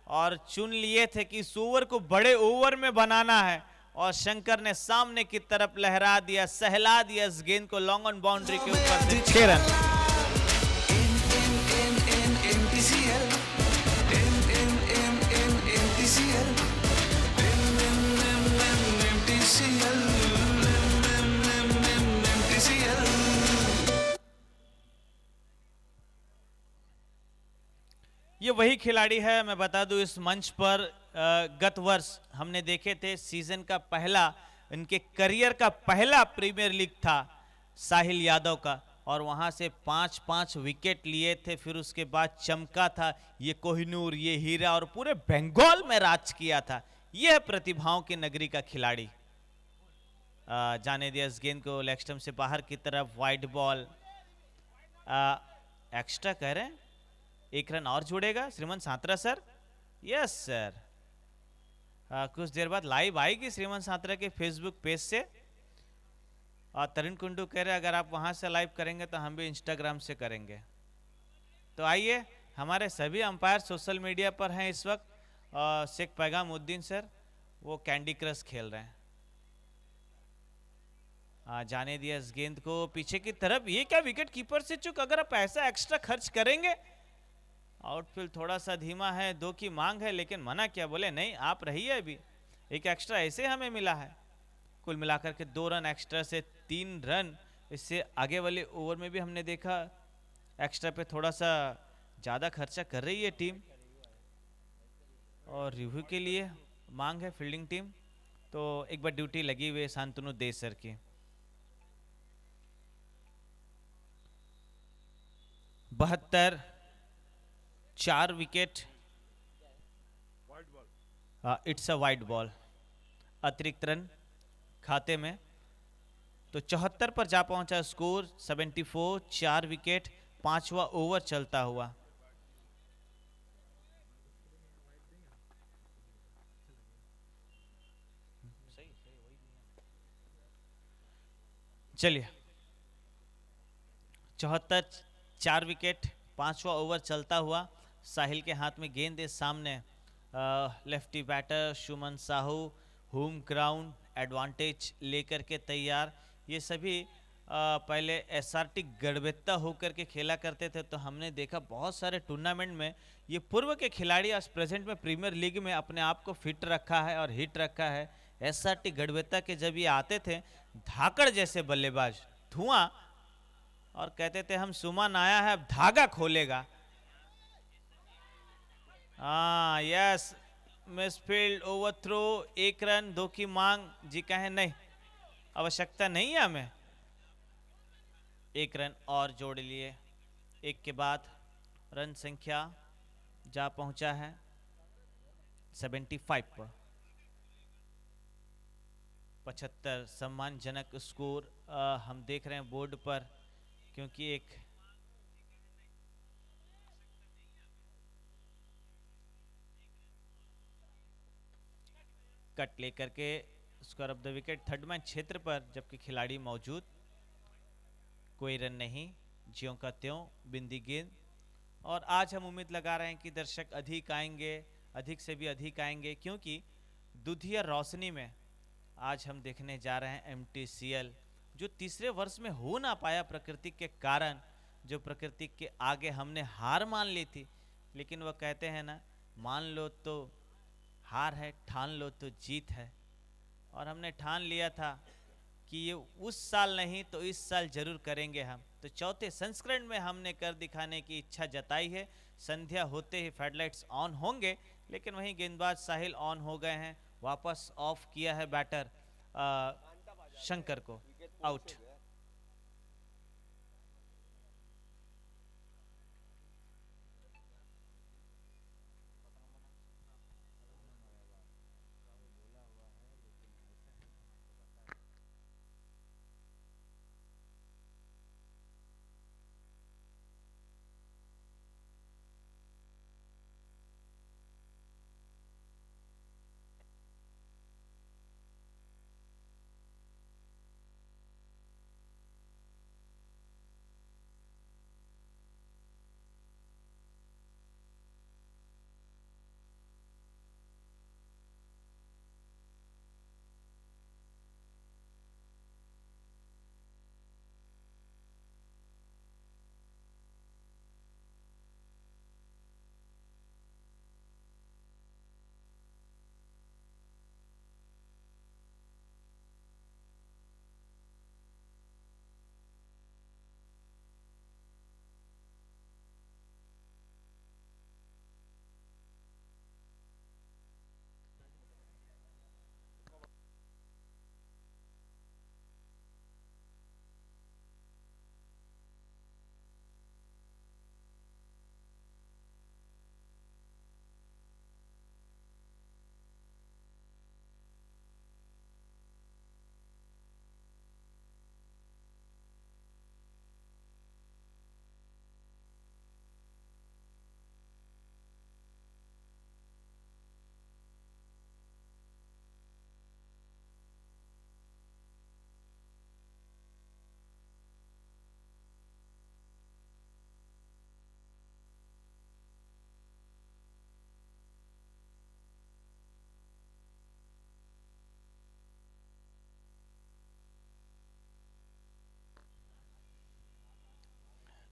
और चुन लिए थे कि इस ओवर को बड़े ओवर में बनाना है, और शंकर ने सामने की तरफ लहरा दिया, सहला दिया इस गेंद को लॉन्ग ऑन बाउंड्री के ऊपर से 6 रन। ये वही खिलाड़ी है, मैं बता दूं, इस मंच पर गत वर्ष हमने देखे थे, सीजन का पहला, इनके करियर का पहला प्रीमियर लीग था साहिल यादव का, और वहां से 5-5 विकेट लिए थे। फिर उसके बाद चमका था ये कोहिनूर, ये हीरा, और पूरे बंगाल में राज किया था। यह प्रतिभाओं की नगरी का खिलाड़ी। जाने दिया इस गेंद को लेग स्टंप से बाहर की तरफ, वाइड बॉल। एक्स्ट्रा कह रहे हैं, 1 रन और जुड़ेगा श्रीमंत सात्रा सर। यस सर, कुछ देर बाद लाइव आएगी श्रीमंत सात्रा के फेसबुक पेज से। और तरुण कुंडू कह रहे हैं अगर आप वहां से लाइव करेंगे तो हम भी इंस्टाग्राम से करेंगे। तो आइए, हमारे सभी अंपायर सोशल मीडिया पर हैं इस वक्त। शेख पैगाम उद्दीन सर वो कैंडी क्रश खेल रहे हैं। जाने दिया इस गेंद को पीछे की तरफ। ये क्या विकेट कीपर से चूक? अगर आप ऐसा एक्स्ट्रा खर्च करेंगे, आउटफील्ड थोड़ा सा धीमा है, 2 की मांग है, लेकिन मना क्या, बोले नहीं आप रहिए, अभी एक एक्स्ट्रा ऐसे हमें मिला है। कुल मिलाकर के 2 रन एक्स्ट्रा से 3 रन। इससे आगे वाले ओवर में भी हमने देखा एक्स्ट्रा पे थोड़ा सा ज़्यादा खर्चा कर रही है टीम, और रिव्यू के लिए मांग है फील्डिंग टीम। तो एक बार ड्यूटी लगी हुई है शांतनु देश सर की। 72, 4 wicket. It's a wide ball. अतिरिक्त रन खाते में, तो 74 पर जा पहुंचा स्कोर। 74, 4 विकेट, 5वां ओवर चलता हुआ। चलिए, 74, 4 विकेट, 5वां ओवर चलता हुआ। साहिल के हाथ में गेंद है सामने। लेफ्टी बैटर सुमन साहू होम ग्राउंड एडवांटेज लेकर के तैयार। ये सभी पहले एसआरटी गढ़बेत्ता होकर के खेला करते थे, तो हमने देखा बहुत सारे टूर्नामेंट में ये पूर्व के खिलाड़ी आज प्रेजेंट में प्रीमियर लीग में अपने आप को फिट रखा है और हिट रखा है। एसआरटी गढ़बेत्ता के जब ये आते थे, धाकड़ जैसे बल्लेबाज, धुआं, और कहते थे हम सुमन आया है अब धागा खोलेगा। यस, मिसफील्ड, ओवरथ्रो, 1 रन, 2 की मांग। जी कहें नहीं, आवश्यकता नहीं है हमें। 1 रन और जोड़ लिए। 1 के बाद रन संख्या जा पहुंचा है 75 पर। 75 सम्मानजनक स्कोर हम देख रहे हैं बोर्ड पर, क्योंकि एक कट लेकर के square of the wicket, third man क्षेत्र पर, जबकि खिलाड़ी मौजूद, कोई रन नहीं, ज्यों का त्यों बिंदी गेंद। और आज हम उम्मीद लगा रहे हैं कि दर्शक अधिक आएंगे, अधिक से भी अधिक आएंगे, क्योंकि दुधिया रोशनी में आज हम देखने जा रहे हैं एमटीसीएल, जो तीसरे वर्ष में हो ना पाया प्रकृति के कारण, जो प्रकृति के आगे हमने हार मान ली थी। लेकिन वह कहते हैं ना, मान लो तो हार है, ठान लो तो जीत है। और हमने ठान लिया था कि ये उस साल नहीं तो इस साल जरूर करेंगे हम। तो चौथे संस्करण में हमने कर दिखाने की इच्छा जताई है। संध्या होते ही फ्लडलाइट्स ऑन होंगे, लेकिन वहीं गेंदबाज साहिल ऑन हो गए हैं, वापस ऑफ किया है बैटर शंकर को, आउट।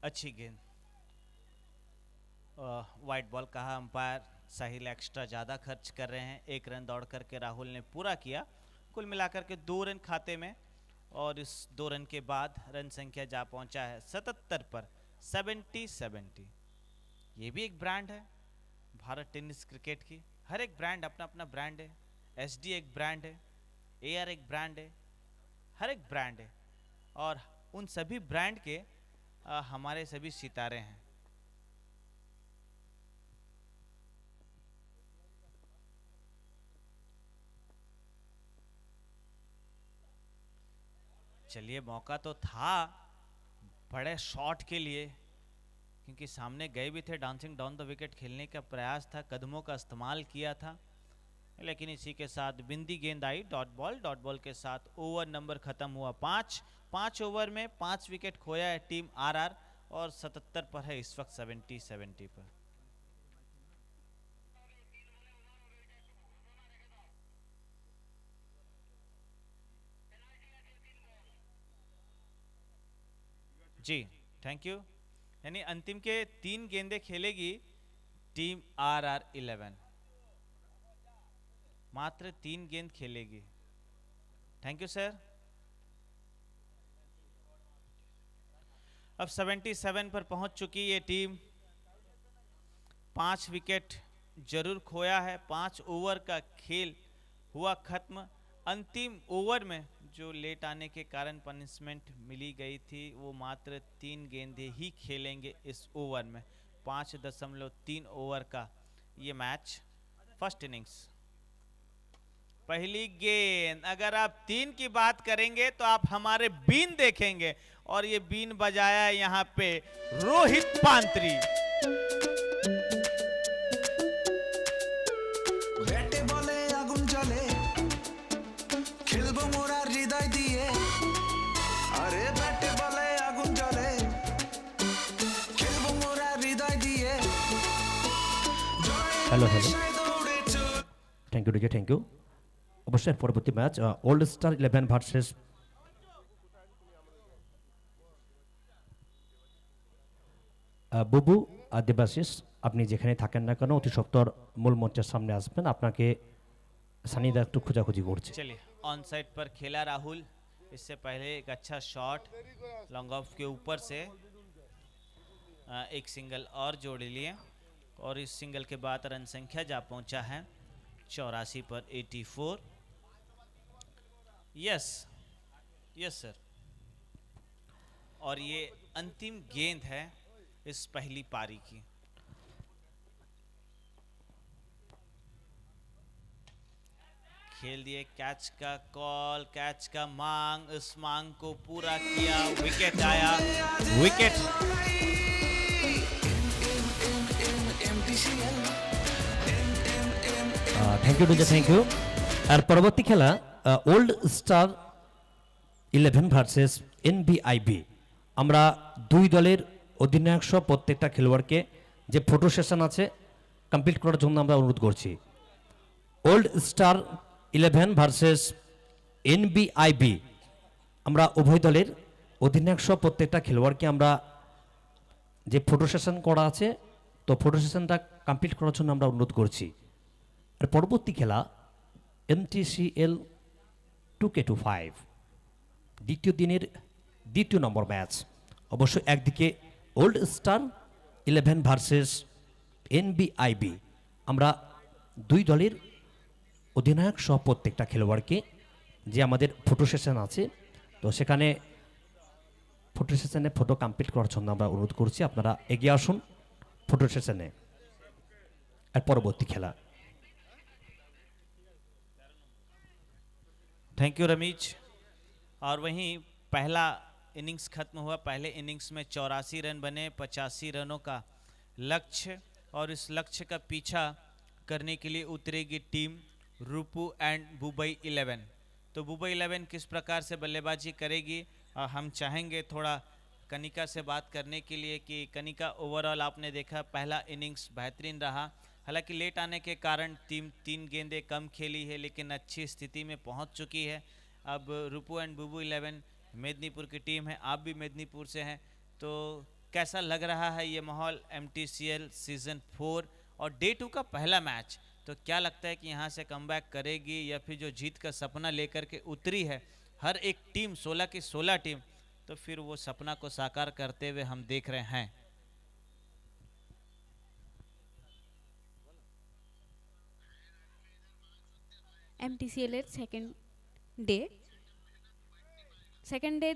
अच्छी गेंद, वाइट बॉल कहा अंपायर। साहिल एक्स्ट्रा ज़्यादा खर्च कर रहे हैं, 1 रन दौड़ करके राहुल ने पूरा किया, कुल मिलाकर के 2 रन खाते में। और इस 2 रन के बाद रन संख्या जा पहुंचा है 77 पर, 70-70। ये भी एक ब्रांड है भारत टेनिस क्रिकेट की। हर एक ब्रांड अपना अपना ब्रांड है। एसडी एक ब्रांड है, एआर एक ब्रांड है, हर एक ब्रांड है। और उन सभी ब्रांड के हमारे सभी सितारे हैं। चलिए, मौका तो था बड़े शॉट के लिए, क्योंकि सामने गए भी थे, डांसिंग डाउन द विकेट खेलने का प्रयास था, कदमों का इस्तेमाल किया था। लेकिन इसी के साथ बिंदी गेंद आई, डॉट बॉल के साथ ओवर नंबर खत्म हुआ 5 ओवर में 5 विकेट खोया है टीम आरआर, और 77 पर है इस वक्त, 70-70 पर। जी, थैंक यू। यानी अंतिम के 3 गेंदें खेलेगी टीम आरआर 11, मात्र 3 गेंद खेलेगी। Thank you sir. अब 77 पर पहुंच चुकी ये टीम। 5 विकेट जरूर खोया है, 5 ओवर का खेल हुआ खत्म। अंतिम ओवर में जो लेट आने के कारण पनिशमेंट मिली गई थी, वो मात्र 3 गेंदें ही खेलेंगे इस ओवर में। 5.3 ओवर का ये मैच, फर्स्ट इनिंग्स। पहली गेंद, अगर आप 3 की बात करेंगे तो आप हमारे बीन देखेंगे, और ये बीन बजाया यहाँ पे रोहित पांत्री। बैटे बोले आगुन चले হ্যালো হ্যালো নেশায় দৌড়ে চলি thank you DJ thank you. অবশ্যই পরবর্তী ম্যাচ ওল্ড স্টার 11 ভার্সেস বুবু আর দেবাশিস। আপনি যেখানে থাকেন না কেন অতি সত্বর মূল মঞ্চের সামনে আসবেন, আপনাকে সানিদা একটু খোঁজাখুঁজি করছে। चलिए ऑन साइड पर खेला राहुल, इससे पहले एक अच्छा शॉट लॉन्ग ऑफ के ऊपर से एक सिंगल और जोड़ लिए और इस सिंगल के बाद रन संख्या जा पहुंचा है 84 पर 84। Yes yes sir. और ये अंतिम गेंद है इस पहली पारी की। खेल दिए, कैच का कॉल, कैच का मांग, इस मांग को पूरा किया, विकेट आया, wicket. Thank you DJ thank you. আর পরবর্তী খেলা ওল্ড স্টার 11 ভার্সেস এনবিআইবি। আমরা দুই দলের অধিনায়ক সহ প্রত্যেকটা খেলোয়াড়কে যে ফটো সেশন আছে কমপ্লিট করার জন্য আমরা অনুরোধ করছি। ওল্ড স্টার 11 ভার্সেস এনবিআইবি, আমরা উভয় দলের অধিনায়ক সহ প্রত্যেকটা খেলোয়াড়কে আমরা যে ফটো সেশন করা আছে তো ফটো সেশনটা কমপ্লিট করার জন্য আমরা অনুরোধ করছি। আর পরবর্তী খেলা MTCL 2K25 দ্বিতীয় দিনের দ্বিতীয় নম্বর ম্যাচ। অবশ্য একদিকে ওল্ড স্টার 11 ভার্সেস এনবিআইবি, আমরা দুই দলের অধিনায়ক সহ প্রত্যেকটা খেলোয়াড়কে যে আমাদের ফটো সেশন আছে তো সেখানে ফটো সেশনে ফটো কমপ্লিট করার জন্য আমরা অনুরোধ করছি, আপনারা এগিয়ে আসুন ফটো সেশনে। আর পরবর্তী খেলা थैंक यू रमीज। और वहीं पहला इनिंग्स खत्म हुआ, पहले इनिंग्स में 84 रन बने, 85 रनों का लक्ष्य, और इस लक्ष्य का पीछा करने के लिए उतरेगी टीम रूपू एंड बुबई 11। तो बुबई 11 किस प्रकार से बल्लेबाजी करेगी, हम चाहेंगे थोड़ा कनिका से बात करने के लिए कि कनिका ओवरऑल आपने देखा पहला इनिंग्स बेहतरीन रहा, हालांकि लेट आने के कारण टीम 3 गेंदें कम खेली है लेकिन अच्छी स्थिति में पहुंच चुकी है। अब रूपू एंड बुबू 11 मेदिनीपुर की टीम है, आप भी मेदिनीपुर से हैं, तो कैसा लग रहा है ये माहौल MTCL सीज़न 4 और डे 2 का पहला मैच, तो क्या लगता है कि यहाँ से कमबैक करेगी या फिर जो जीत का सपना लेकर के उतरी है हर एक टीम 16 की 16 टीम, तो फिर वो सपना को साकार करते हुए हम देख रहे हैं। MTCL এর সেকেন্ড ডে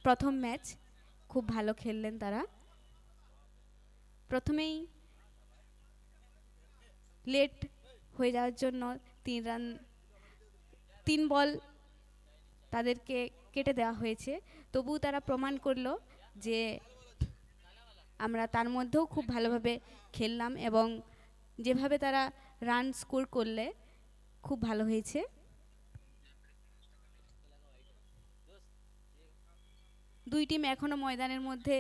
প্রথম ম্যাচ খুব ভালো খেললেন তারা। প্রথমেই লেট হয়ে যাওয়ার জন্য 3 বল তাদেরকে কেটে দেওয়া হয়েছে, তবুও তারা প্রমাণ করলো যে আমরা তার মধ্যেও খুব ভালোভাবে খেললাম এবং যেভাবে তারা রান স্কোর করলে খুব ভালো হয়েছে। দুই টিম এখনো ময়দানের মধ্যে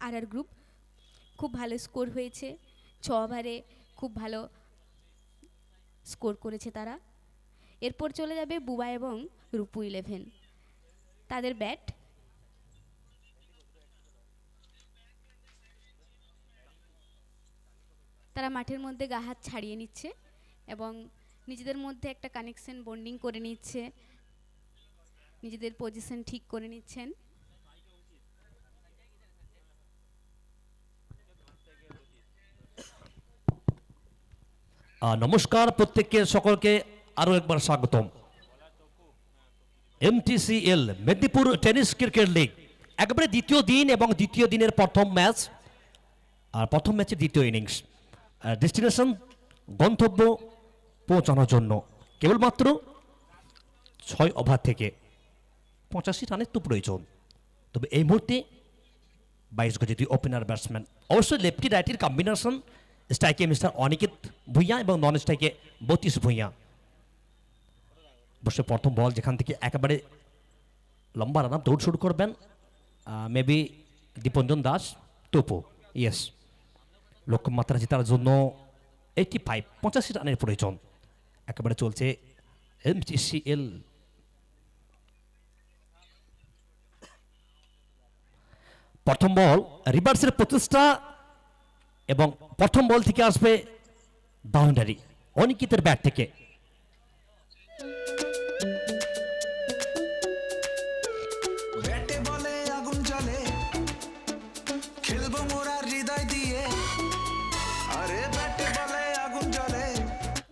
RR গ্রুপ খুব ভালো স্কোর হয়েছে, 6 ওভারে খুব ভালো স্কোর করেছে তারা। এরপর চলে যাবে বুবা এবং রূপু 11, তাদের ব্যাট তারা মাঠের মধ্যে গা হাত ছাড়িয়ে নিচ্ছে এবং নিজেদের মধ্যে একটা কানেকশন বন্ডিং করে নিচ্ছে, নিজেদের পজিশন ঠিক করে নিচ্ছেন। নমস্কার প্রত্যেককে, সকলকে আরো একবার স্বাগতম। এমটিসিএল মেদিনীপুর টেনিস ক্রিকেট লিগ একেবারে দ্বিতীয় দিন এবং দ্বিতীয় দিনের প্রথম ম্যাচ, আর প্রথম ম্যাচের দ্বিতীয় ইনিংস। ডেস্টিনেশন গন্তব্য পৌঁছানোর জন্য কেবলমাত্র 6 ওভার থেকে 85 রানের তো প্রয়োজন। তবে এই মুহূর্তে 22 গজে 2 ওপেনার ব্যাটসম্যান, অবশ্যই লেফটি রাইটের কম্বিনেশন। স্ট্রাইকে মিস্টার অনিকেত ভুঁইয়া এবং নন স্ট্রাইকে 32 ভুঁইয়া। অবশ্যই প্রথম বল যেখান থেকে একেবারে লম্বা রান দৌড় শুরু করবেন মেবি দীপঞ্জন দাস তোপো। ইয়েস, লক্ষ্যমাত্রা জেতার জন্য 85 রানের প্রয়োজন। একেবারে চলছে এমটিসিএল। প্রথম বল রিভার্সের প্রচেষ্টা এবং প্রথম বল থেকে আসবে বাউন্ডারি অনিকেতের ব্যাট থেকে। ব্যাটে বলে আগুন জ্বলে, খেলবো মোরা হৃদয় দিয়ে, আরে ব্যাটে বলে আগুন জ্বলে।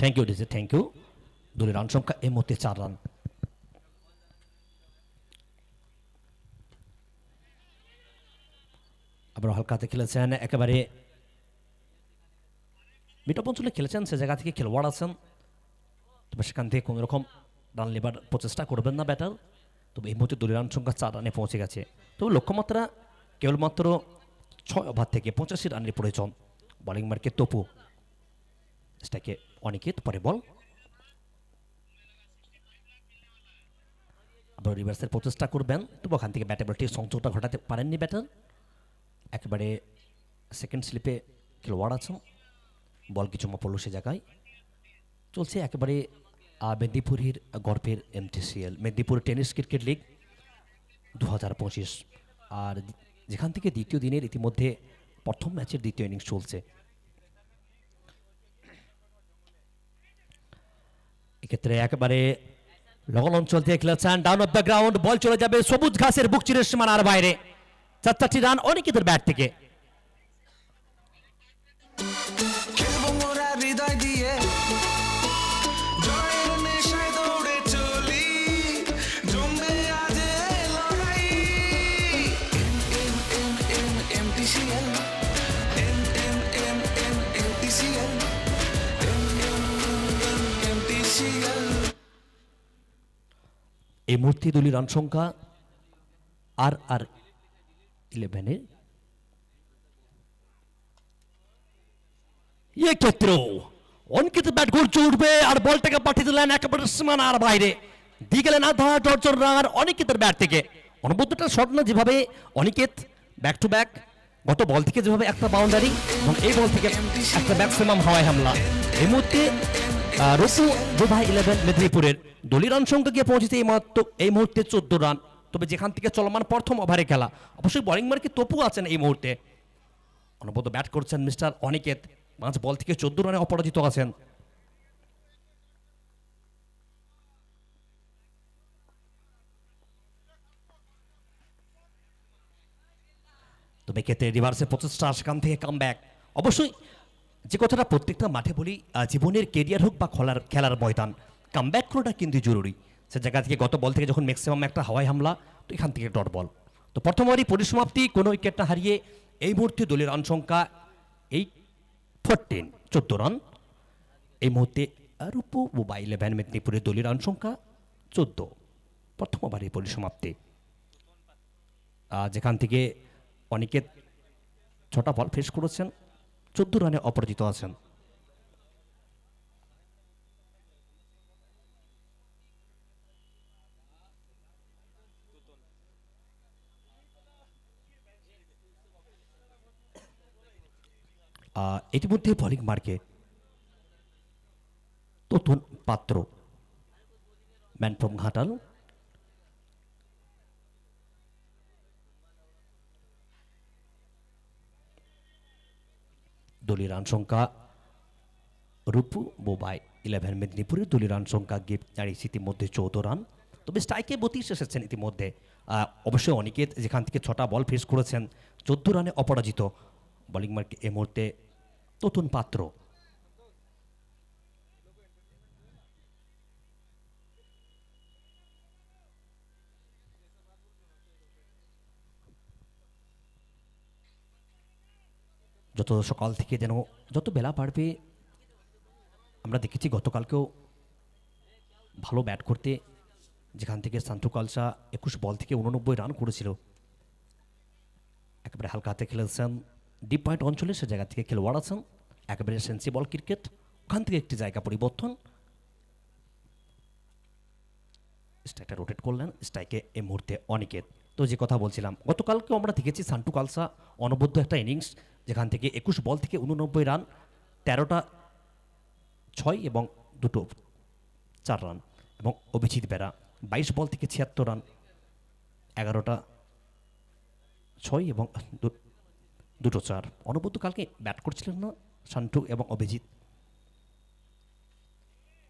Thank you DJ, thank you. দলের রান সংখ্যা এই মুহূর্তে 4 রান। আবার হালকাতে খেলেছেন, একেবারে মিটপ অঞ্চলে খেলেছেন, সে জায়গা থেকে খেলোয়াড় আছেন, তবে সেখান থেকে কোনো রকম রান নেবার প্রচেষ্টা করবেন না ব্যাটার। তবে এই মুহূর্তে দলের রান সংখ্যা 4 রানে পৌঁছে গেছে। তবে লক্ষ্যমাত্রা কেবলমাত্র 6 ওভার থেকে 85 রানের প্রয়োজন। বোলিং মার্কে তপু, স্ট্রাইকে অনিকেত, পরে বল। আবার রিভার্সের প্রচেষ্টা করবেন, তবু ওখান থেকে ব্যাটে বলটি সংযোগটা ঘটাতে পারেননি ব্যাটার। একেবারে সেকেন্ড স্লিপে খেলোয়াড় আছেন, বল কিছু পড়ল সে জায়গায়। চলছে একেবারে মেদিনীপুরের গর্বের এমটিসিএল মেদিনীপুর টেনিস ক্রিকেট লিগ 2025, আর যেখান থেকে দ্বিতীয় দিনের ইতিমধ্যে প্রথম ম্যাচের দ্বিতীয় ইনিংস চলছে। এক্ষেত্রে একেবারে লগল অঞ্চল থেকে খেলেছেন, ডাউন অফ দ্য গ্রাউন্ড, বল চলে যাবে সবুজ ঘাসের বুক চিরের সীমানার বাইরে। 4টি রান অনিকেতের ব্যাট থেকে। খেলবো মোরা হৃদয় দিয়ে, জয়ের নেশায় দৌড়ে চলি, জমবে আজ এ লড়াই। MTCL, MTCL, MTCL। এই মুহূর্তে দলীয় রান সংখ্যা আর 11-এ। ক্ষেত্রেও অনিকেত ব্যাট ঘুরছে উঠবে আর বলটাকে পাঠিয়ে দিলেন একেবারে সীমানার বাইরে, দিয়ে গেলেন আধা ডজন রান অনিকেতের ব্যাট থেকে। অনুবদ্ধটা শট না, যেভাবে অনিকেত ব্যাক টু ব্যাক গত বল থেকে যেভাবে একটা বাউন্ডারি এবং এই বল থেকে একটা ম্যাক্সিমাম হাওয়ায় হামলা। এই মুহূর্তে রসু দুবাই 11 মেদিনীপুরের দলীয় রান সংখ্যা গিয়ে পৌঁছেছে এই মুহূর্তে 14 রান। তবে যেখান থেকে চলমান প্রথম ওভারে খেলা, অবশ্যই বোলিং মার্কে তপু আছেন এই মুহূর্তে। অনবদ্য ব্যাট করছেন মিস্টার অনিকেত, 5 বল থেকে 14 রানে অপরাজিত আছেন। তবে ক্ষেত্রে রিভার্সের প্রচেষ্টা, সেখান থেকে কাম ব্যাক। অবশ্যই যে কথাটা প্রত্যেকটা মাঠে বলি, জীবনের কেরিয়ার হোক বা খেলার ময়দান, কাম ব্যাক করাটা কিন্তু জরুরি। সে জায়গা থেকে গত বল থেকে যখন ম্যাক্সিমাম একটা হাওয়াই হামলা, তো এখান থেকে ডট বল। তো প্রথম ওভারই পরিসমাপ্তি, কোনো উইকেট না হারিয়ে এই মুহূর্তে দলের রান সংখ্যা 14 রান। এই মুহূর্তে রূপু দুবাই 11 মেদিনীপুরের দলীয় রান সংখ্যা 14। প্রথম ওভারের পরিসমাপ্তি, যেখান থেকে অনিকেত 6টা বল ফেস করেছেন, 14 রানে অপরাজিত আছেন। ইতিমধ্যে বোলিং মার্কে ততুন পাত্র, ম্যান ফ্রম ঘাটাল। দলীয় রান সংখ্যা রূপু বোবাই 11 মেদিনীপুরের দলীয় রান সংখ্যা গিফট দাঁড়িয়েছে ইতিমধ্যে 14 রান। তবে স্ট্রাইকে 32 এসেছেন ইতিমধ্যে। অবশ্যই অনিকেত যেখান থেকে 6টা বল ফেস করেছেন 14 রানে অপরাজিত। বোলিং মার্কে এই মুহূর্তে তোতন পাত্র। যত সকাল থেকে যেন যত বেলা বাড়বে, আমরা দেখেছি গতকালকেও ভালো ব্যাট করতে, যেখান থেকে সান্টু কালসা 21 বল থেকে 89 রান করেছিল। একেবারে হালকা হাতে খেলেছেন ডিপ পয়েন্ট অঞ্চলে, সে জায়গা থেকে খেলোয়াড় আছেন। একেবারে সেন্সিবল ক্রিকেট, ওখান থেকে একটি জায়গা পরিবর্তন, স্ট্রাইকটা রোটেট করলেন। স্ট্রাইকে এই মুহূর্তে অনিকেত। তো যে কথা বলছিলাম, গতকালকেও আমরা দেখেছি সান্টু কালসা অনবদ্য একটা ইনিংস, যেখান থেকে 21 বল থেকে 89 রান, 13টা 6 এবং 2টো 4 রান। এবং অভিজিৎ বেরা 22 বল থেকে 76 রান, 11টা 6 এবং 2টো 4। অনবদ্য কালকে ব্যাট করছিলেন না সান্টু এবং অভিজিৎ।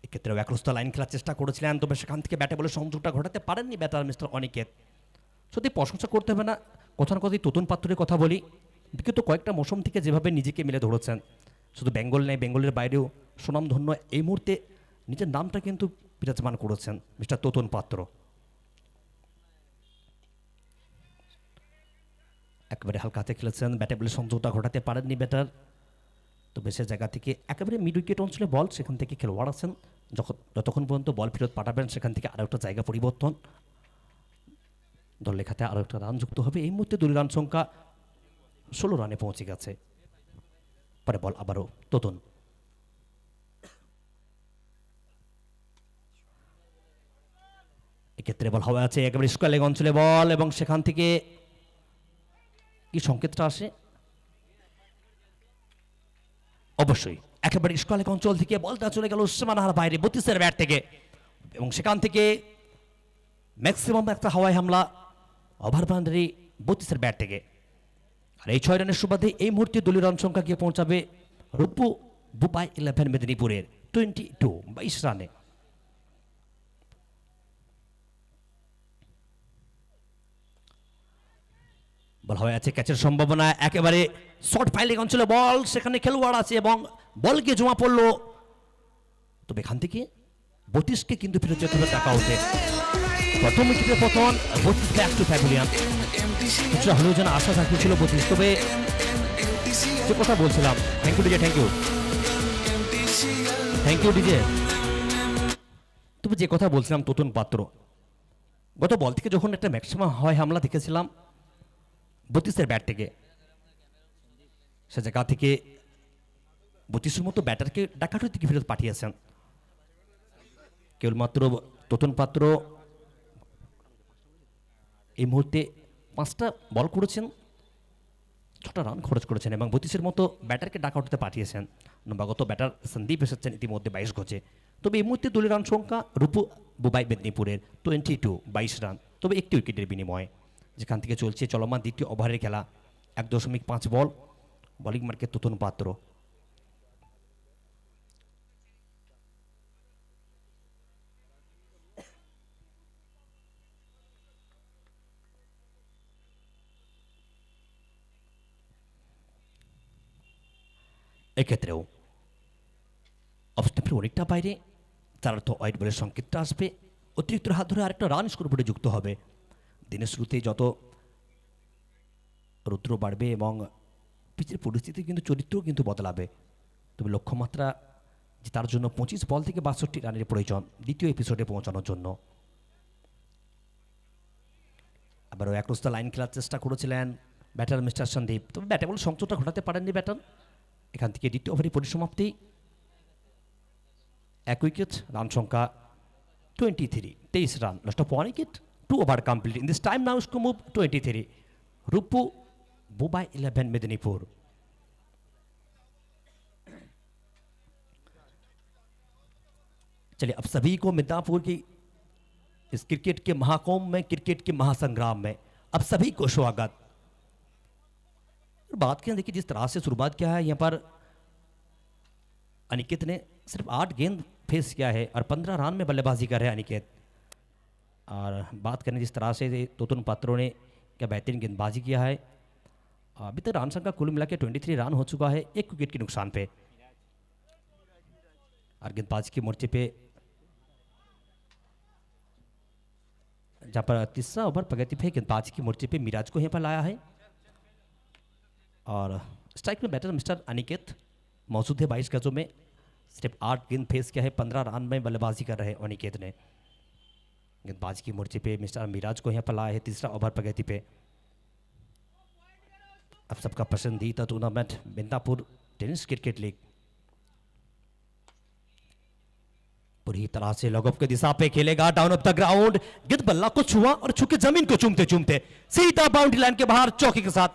এক্ষেত্রেও একরস্তা লাইন খেলার চেষ্টা করেছিলেন, তবে সেখান থেকে ব্যাটে বলে সংযোগটা ঘটাতে পারেননি ব্যাটার মিস্টার অনিকেত। সত্যি প্রশংসা করতে হবে না, কথা না কথাই তোতন পাত্রের কথা বলি। বিগত কয়েকটা মৌসুম থেকে যেভাবে নিজেকে মেলে ধরেছেন, শুধু বেঙ্গল নেই, বেঙ্গলের বাইরেও সুনামধন্য এই মুহূর্তে নিজের নামটা কিন্তু বিরাজমান করেছেন মিস্টার তোতন পাত্র। একেবারে হালকা হাতে খেলেছেন, ব্যাটে বলে সংযোগটা ঘটাতে পারেননি ব্যাটার। তবে সে জায়গা থেকে একেবারে মিড উইকেট অঞ্চলে বল, সেখান থেকে খেলোয়াড় আছেন। যতক্ষণ পর্যন্ত বল ফেরত পাঠাবেন, সেখান থেকে আরও একটা জায়গা পরিবর্তন, দল লেখাতে আরও একটা রান যুক্ত হবে। এই মুহূর্তে দলীয় রান সংখ্যা 16 রানে পৌঁছে গেছে। পরে বল আবারও তোতন। এক্ষেত্রে বল হওয়া আছে একেবারে স্কোয়ার লেগ অঞ্চলে বল, এবং সেখান থেকে কি সংকেতটা আসে? অবশ্যই একেবারে স্কোয়ার লেগ অঞ্চল থেকে বলটা চলে গেল সীমানার বাইরে 32-এর ব্যাট থেকে, এবং সেখান থেকে ম্যাক্সিমাম একটা হাওয়াই হামলা ওভার বাউন্ডারি 32-এর ব্যাট থেকে। আর এই 6 রানের সুবাদে এই মুহূর্তে দলীয় রান সংখ্যা গিয়ে পৌঁছাবে রূপু বোবাই 11 মেদিনীপুরের 22 রানে। বল হয়ে আছে ক্যাচের সম্ভাবনা, একেবারে শর্ট ফাইলিং অঞ্চলে বল, সেখানে খেলোয়াড় আছে এবং বল গিয়ে জমা পড়লো। তবে এখান থেকে 32কে কিন্তু ফিরে যেতে হবে টাকা উঠে। প্রথম উইকেটের পতন, 32 ব্যাক টু প্যাভিলিয়ন। কিছুটা হলেও যেন আশা থাকিয়েছিল 32। তবে যে কথা বলছিলাম, thank you DJ, thank you DJ. তবে যে কথা বলছিলাম তোতন পাত্র, গত বল থেকে যখন একটা ম্যাক্সিমাম হয় হামলা দেখেছিলাম 32-এর ব্যাট থেকে, সে জায়গা থেকে 32-এর মতো ব্যাটারকে ডাকাটি থেকে ফেরত পাঠিয়েছেন। কেবলমাত্র তোতন পাত্র এই মুহূর্তে 5টা বল করেছেন, 6টা রান খরচ করেছেন এবং 32-এর মতো ব্যাটারকে ডাকাউটতে পাঠিয়েছেন। নবাগত ব্যাটার সন্দীপ এসেছেন ইতিমধ্যে 22 গজে। তবে এই মুহূর্তে দলীয় রান সংখ্যা রূপু বোবাই মেদিনীপুরের 22 রান, তবে একটি উইকেটের বিনিময়ে। যেখান থেকে চলছে চলমান দ্বিতীয় ওভারের খেলা, 1.5 বল, বোলিং মার্কে তোতন পাত্র। এক্ষেত্রেও অফ স্টাম্পের অনেকটা বাইরে, তার অর্থ ওয়াইড বলের সংকেতটা আসবে। অতিরিক্ত হাত ধরে আরেকটা রান স্কোরবোর্ডে যুক্ত হবে। দিনের শুরুতে যত রৌদ্র বাড়বে এবং পিচের পরিস্থিতি কিন্তু চরিত্রও কিন্তু বদলাবে। তবে লক্ষ্যমাত্রা যে তার জন্য 25 বল থেকে 62 রানের প্রয়োজন দ্বিতীয় এপিসোডে পৌঁছানোর জন্য। আবারও একরস্তা লাইন খেলার চেষ্টা করেছিলেন ব্যাটার মিস্টার সন্দীপ, তবে ব্যাটে বল সংযোগটা ঘটাতে পারেননি ব্যাটার। এখান থেকে দ্বিতীয় ওভারের পরিসমাপ্তি, 1 উইকেট, রান সংখ্যা 23 run, lost of 1 wicket, 2 over complete. In this time now score move 23। रूपू বোবাই 11 मेदिनीपुर। चलिए अब सभी को मिदनापुर की इस क्रिकेट के महाकुंभ में, क्रिकेट के महासंग्राम में अब सभी को स्वागत। बात करें, देखिए जिस तरह से शुरुआत किया है यहाँ पर अनिकेत ने सिर्फ 8 गेंद फेस किया है और 15 रन में बल्लेबाजी कर रहे हैं अनिकेत। और बात करें जिस तरह से तोतुन पात्रों ने क्या बेहतरीन गेंदबाजी किया है। अभी तक रन संख्या कुल मिला के 23 रन हो चुका है 1 विकेट के नुकसान पे। और गेंदबाजी के मोर्चे पे जहाँ पर तीसरा ओवर प्रगति पे गेंदबाजी के मोर्चे पे मिराज को यहाँ पर लाया है। और स्ट्राइक में बैटर मिस्टर अनिकेत मौजूद है 22 गजों में। सिर्फ 8 गेंद फेस किया है, 15 रन में बल्लेबाजी कर रहे हैं अनिकेत ने। गेंदबाजी के मोर्चे पे मिस्टर मिराज को यहाँ पर लाया है तीसरा ओवर प्रगति पे। अब सबका पसंदीदा tournament Midnapore tennis cricket league पूरी तरह से लॉग ऑफ की दिशा पे खेलेगा। डाउन ऑफ द ग्राउंड, गेंद बल्ला को छुआ और छुके जमीन को चूमते चूमते सीधा बाउंड्री लाइन के बाहर चौके के साथ।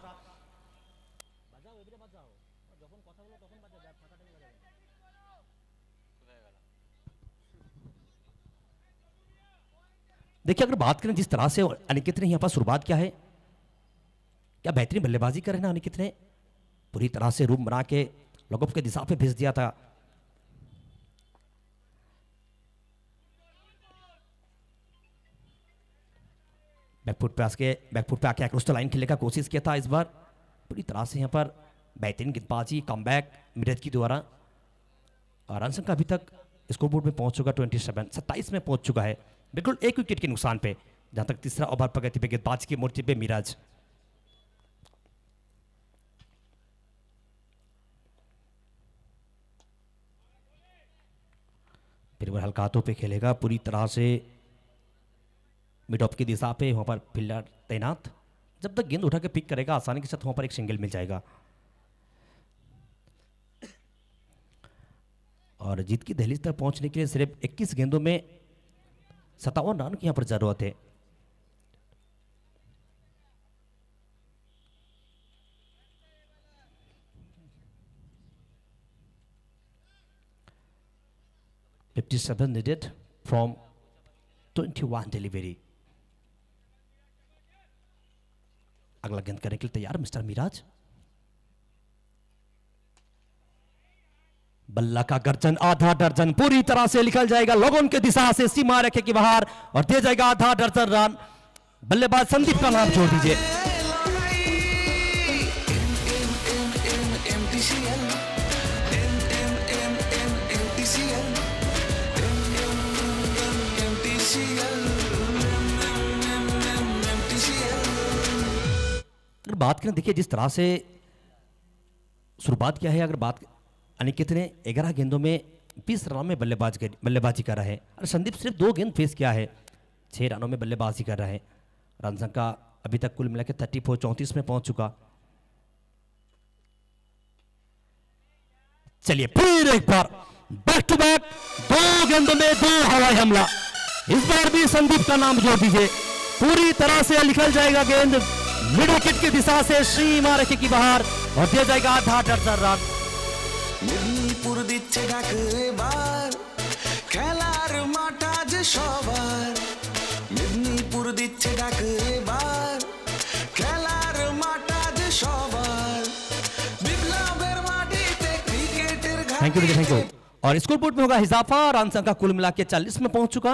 देखिए अगर बात करें जिस तरह से अनिकेत ने यहां पर शुरुआत किया है, क्या बेहतरीन बल्लेबाजी कर रहे हैं अनिकेत ने। पूरी तरह से रूम बना के लॉग ऑफ के दिशा पे भेज दिया था। बैकफुट पे आके अक्रॉस द लाइन खेलने का कोशिश किया था इस बार। पूरी तरह से यहाँ पर बेहतरीन गेंदबाजी कमबैक मिराज की द्वारा। और रन संख्या अभी तक स्कोर बोर्ड में पहुंच चुका 27 में पहुंच चुका है, बिल्कुल 1 विकेट के नुकसान पे। जहां तक तीसरा ओवर प्रगति पे गेंदबाजी की मोर्चे पे मिराज। फिर वो हल्का हाथों पे खेलेगा पूरी तरह से मिड ऑफ की दिशा पे। वहां पर फील्डर तैनात, जब तक गेंद उठा के पिक करेगा आसानी के साथ वहां पर एक सिंगल मिल जाएगा। और जीत की दहलीज तक पहुंचने के लिए सिर्फ 21 गेंदों में 57 रन की यहां पर जरूरत है। $57 needed from 21 delivery। अगला गेंद करने के लिए तैयार मिस्टर मिराज। बल्ला का गर्जन आधा दर्जन पूरी तरह से निकल जाएगा लोगों के दिशा से सीमा रेखे के बाहर और दे जाएगा आधा दर्जन रन। बल्लेबाज संदीप का नाम छोड़ दीजिए। अगर बात करें देखिए जिस तरह से शुरुआत किया है, अगर बात अनिकेत ने 11 गेंदों में 20 रनों में बल्लेबाजी कर रहा है और संदीप सिर्फ 2 गेंद फेस किया है, 6 रनों में बल्लेबाजी कर रहा है। रन संख्या अभी तक कुल मिलाकर 34 में पहुंच चुका। चलिए फिर एक बार बैक टू बैक 2 गेंदों में 2 हवाई हमला। इस बार भी संदीप का नाम जोड़ दीजिए। पूरी तरह से निकल जाएगा गेंद मिड विकेट की दिशा से सीमा रेखे की बाहर और दिया जाएगा आधा दर्जन रन। মেদিনীপুর দিচ্ছে ডাক এবার খেলার মাঠ আজ সবার। মেদিনীপুর দিচ্ছে ডাক এবার খেলার মাঠ আজ সবার। বিপ্লবের মাটিতে ক্রিকেটের थैंक यू थैंक यू। और स्कोर बोर्ड में होगा इजाफा। रन संख्या कुल मिला के 40 में पहुंच चुका,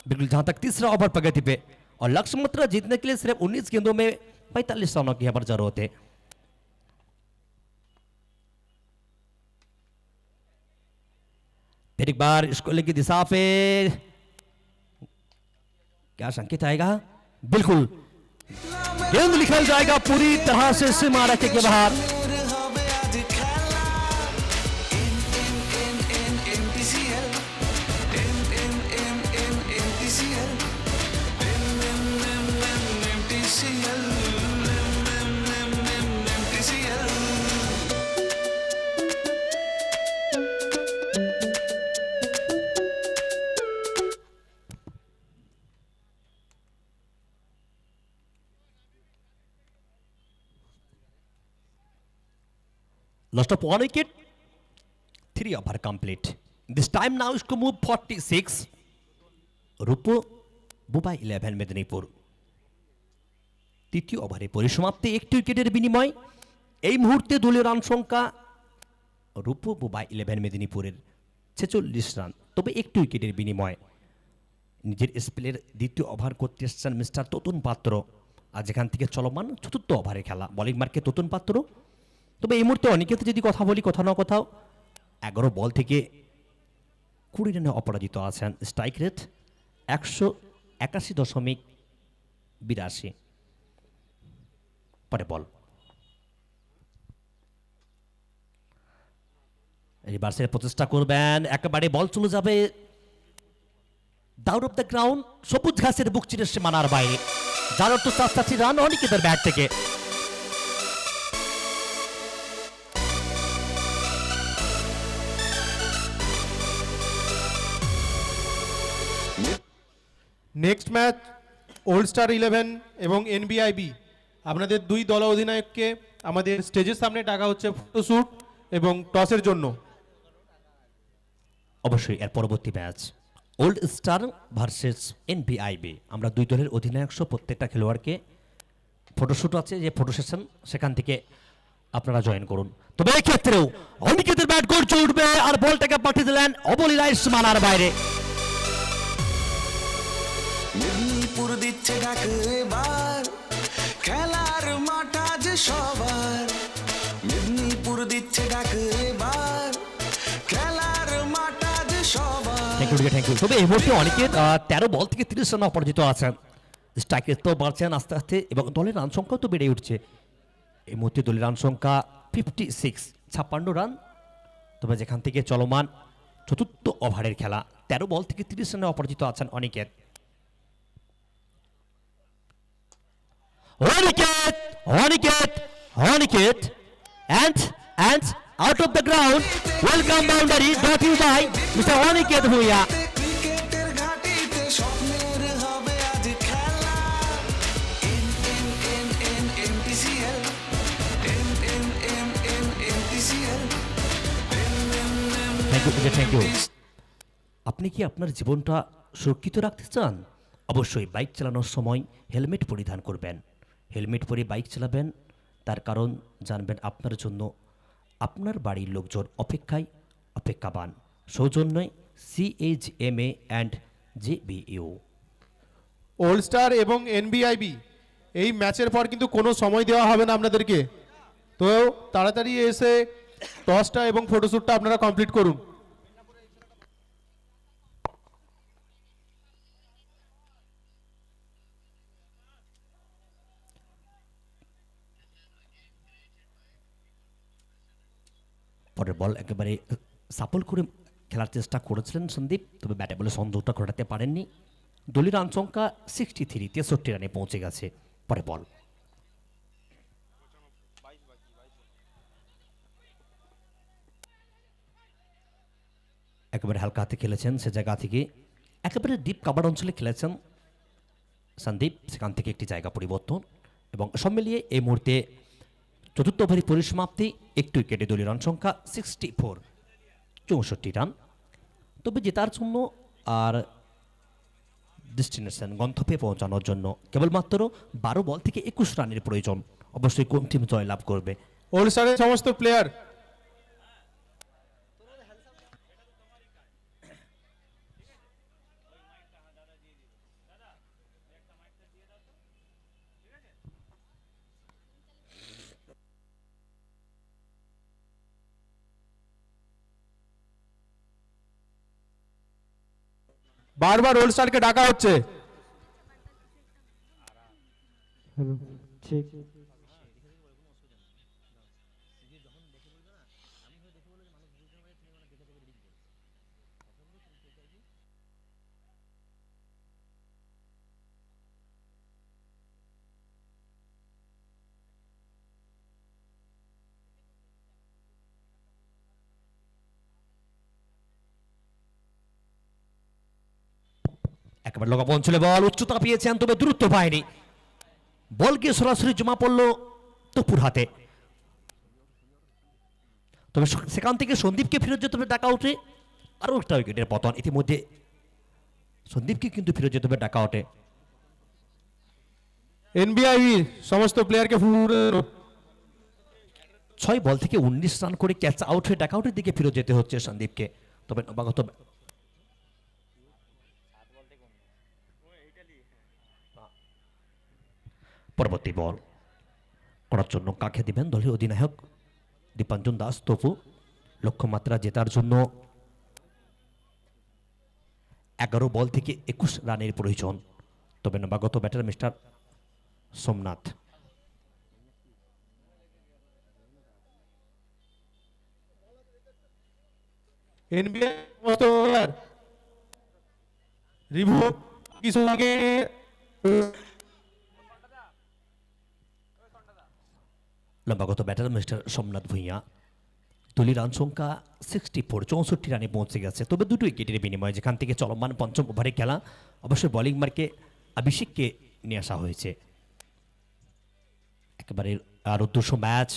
बिल्कुल जहां तक तीसरा ओवर प्रगति पे। और लक्ष्य मात्र जीतने के लिए सिर्फ 19 गेंदों में 45 रनों की यहां पर जरूरत है। फिर एक बार स्कोर की दिशा पे क्या संकेत आएगा, बिल्कुल गेंद निकल जाएगा पूरी तरह से सीमा रेखे के बाहर। হবে আজ খেলা এনটিসিএল এনটিসিএল এনটিসিএল। Lost of 1 wicket, 3 over complete. This time now is to move 46. रूपो बुबाई 11 মেদিনীপুর। তৃতীয় ওভারে পরিসমাপ্তি 1টি উইকেটের বিনিময়। এই মুহূর্তে দলীয় রান সংখ্যা রূপপুর বাই 11 মেদিনীপুরের 46 রান, তবে একটু উইকেটের বিনিময়ে। নিজের স্পেলের দ্বিতীয় ওভার করতে এসছেন মিস্টার তোতন পাত্র। আর যেখান থেকে চলমান চতুর্থ ওভারের খেলা, বোলিং মার্কে তোতন পাত্র। তবে এই মুহূর্তে অনিকেতে যদি কথা বলি, কোথাও না কোথাও 11 বল থেকে 20 রানে অপরাজিত আছেন। Strike rate 181.82। পরে বল রিভার্সের প্রচেষ্টা করবেন, একেবারে বল চলে যাবে ডাউন অফ দ্য গ্রাউন্ড, সবুজ ঘাসের বুক চিরে সীমানার বাইরে, যার অর্থ 4 রান অনিকেতের ব্যাট থেকে। নেক্সট ম্যাচ ওল্ড স্টার 11 এবং এনবিআইবি, আপনাদের দুই দল অধিনায়ককে আমাদের স্টেজের সামনে ডাকা হচ্ছে ফটোশ্যুট এবং টসের জন্য। অবশ্যই এর পরবর্তী ম্যাচ ওল্ড স্টার ভার্সেস এনবিআইবি, আমরা দুই দলের অধিনায়ক সহ প্রত্যেকটা খেলোয়াড়কে ফটোশ্যুট আছে, যে ফটো সেশন, সেখান থেকে আপনারা জয়েন করুন। তবে এই ক্ষেত্রেও অনিকেতের ব্যাট গর্জে উঠবে আর বলটাকে পাঠিয়ে দিলেন অবলীলায় সীমানার বাইরে। মেদিনীপুর দিচ্ছে ডাক এবার, খেলার মাঠ আজ সবার। মেদিনীপুর দিচ্ছে ডাক এবার, খেলার মাঠ আজ সবার। Thank you. তবে এই মুহূর্তে অনেকে 13 বল থেকে 30 রান অপরাজিত আছেন। স্ট্রাইক রেট তো বাড়ছেন আস্তে আস্তে এবং দলের রান সংখ্যাও তো বেড়ে উঠছে। এই মুহূর্তে দলের রান সংখ্যা 56, 56 রান। তবে যেখান থেকে চলমান চতুর্থ ওভারের খেলা, 13 বল থেকে 30 রানে অপরাজিত আছেন Aniket. Aniket and out of the ground, welcome boundary brought you by Mr. Aniket Bhuiya. ক্রিকেটের ঘাটিতে স্বপ্নের হবে আজ খেলা। NNNNNTCL, NNNNNTCL, thank you. আপনি কি আপনার জীবনটা সুরক্ষিত রাখতে চান? অবশ্যই বাইক চালানোর সময় হেলমেট পরিধান করবেন। হেলমেট পরে বাইক চালাবেন, তার কারণ জানবেন আপনার জন্য আপনার বাড়ির লোকজন অপেক্ষাবান। সৌজন্যে CHMA and JBU। Old star এবং এনবিআইবি, এই ম্যাচের পর কিন্তু কোনো সময় দেওয়া হবে না আপনাদেরকে, তো তাড়াতাড়ি এসে টসটা এবং ফটোশ্যুটটা আপনারা কমপ্লিট করুন। পরের বল একেবারে সাপল করে খেলার চেষ্টা করেছিলেন সন্দীপ, তবে ব্যাটে বলে সংযোগটা ঘটাতে পারেননি। দলীয় রান সংখ্যা 63, 63 রানে পৌঁছে গেছে। পরে বল একেবারে হালকা হাতে খেলেছেন, সে জায়গা থেকে একেবারে ডিপ কাভার অঞ্চলে খেলেছেন সন্দীপ, সেখান থেকে একটি জায়গা পরিবর্তন এবং সব মিলিয়ে এই মুহূর্তে চতুর্থ ওভারের পরিসমাপ্তি, একটু উইকেটে দলীয় রান সংখ্যা 64, 64 রান। তবে জেতার জন্য আর ডেস্টিনেশন গন্তব্যে পৌঁছানোর জন্য কেবলমাত্র 12 বল থেকে 21 রানের প্রয়োজন। অবশ্যই কোন টিম জয়লাভ করবে? ওল্ড স্টারের সমস্ত প্লেয়ার বারবার ওল্ড স্টারকে ডাকা হচ্ছে। একেবারে লগা অঞ্চলে বল, উচ্চতা পেয়েছেন তবে দূরত্ব পায়নি। বল গিয়ে সরাসরি জমা পড়লো তপুর হাতে। তবে সেখান থেকে সন্দীপকে ফিরত যেতে হবে ডাকা উঠে, আরও একটা উইকেটের পতন। ইতিমধ্যে সন্দীপকে কিন্তু ফিরত যেতে হবে ডাকা উঠে। এনবিআইবি সমস্ত প্লেয়ারকে 6 বল থেকে 19 রান করে ক্যাচ আউট হয়ে ডাকআউটের দিকে ফিরে যেতে হচ্ছে সন্দীপকে। তবে নবাগত পরবর্তী বল করার জন্য কাকে দিবেন দলের অধিনায়ক দীপাঞ্জন দাস। তবু লক্ষ্যমাত্রা জেতার জন্য 11 বল থেকে 21 রানের প্রয়োজন। তবে নবাগত batter mister Somnath. NBI review কিছু আগে নবাগত ব্যাটার মিস্টার সোমনাথ ভূঁইয়া। দলীয় রান সংখ্যা 64, 64 রানে পৌঁছে গেছে। তবে দুটো উইকেটের বিনিময়ে, যেখান থেকে চলমান পঞ্চম ওভারে খেলা অবশ্যই বোলিং মার্কে অভিষেককে নিয়ে আসা হয়েছে। একেবারে আরো 200 ম্যাচ।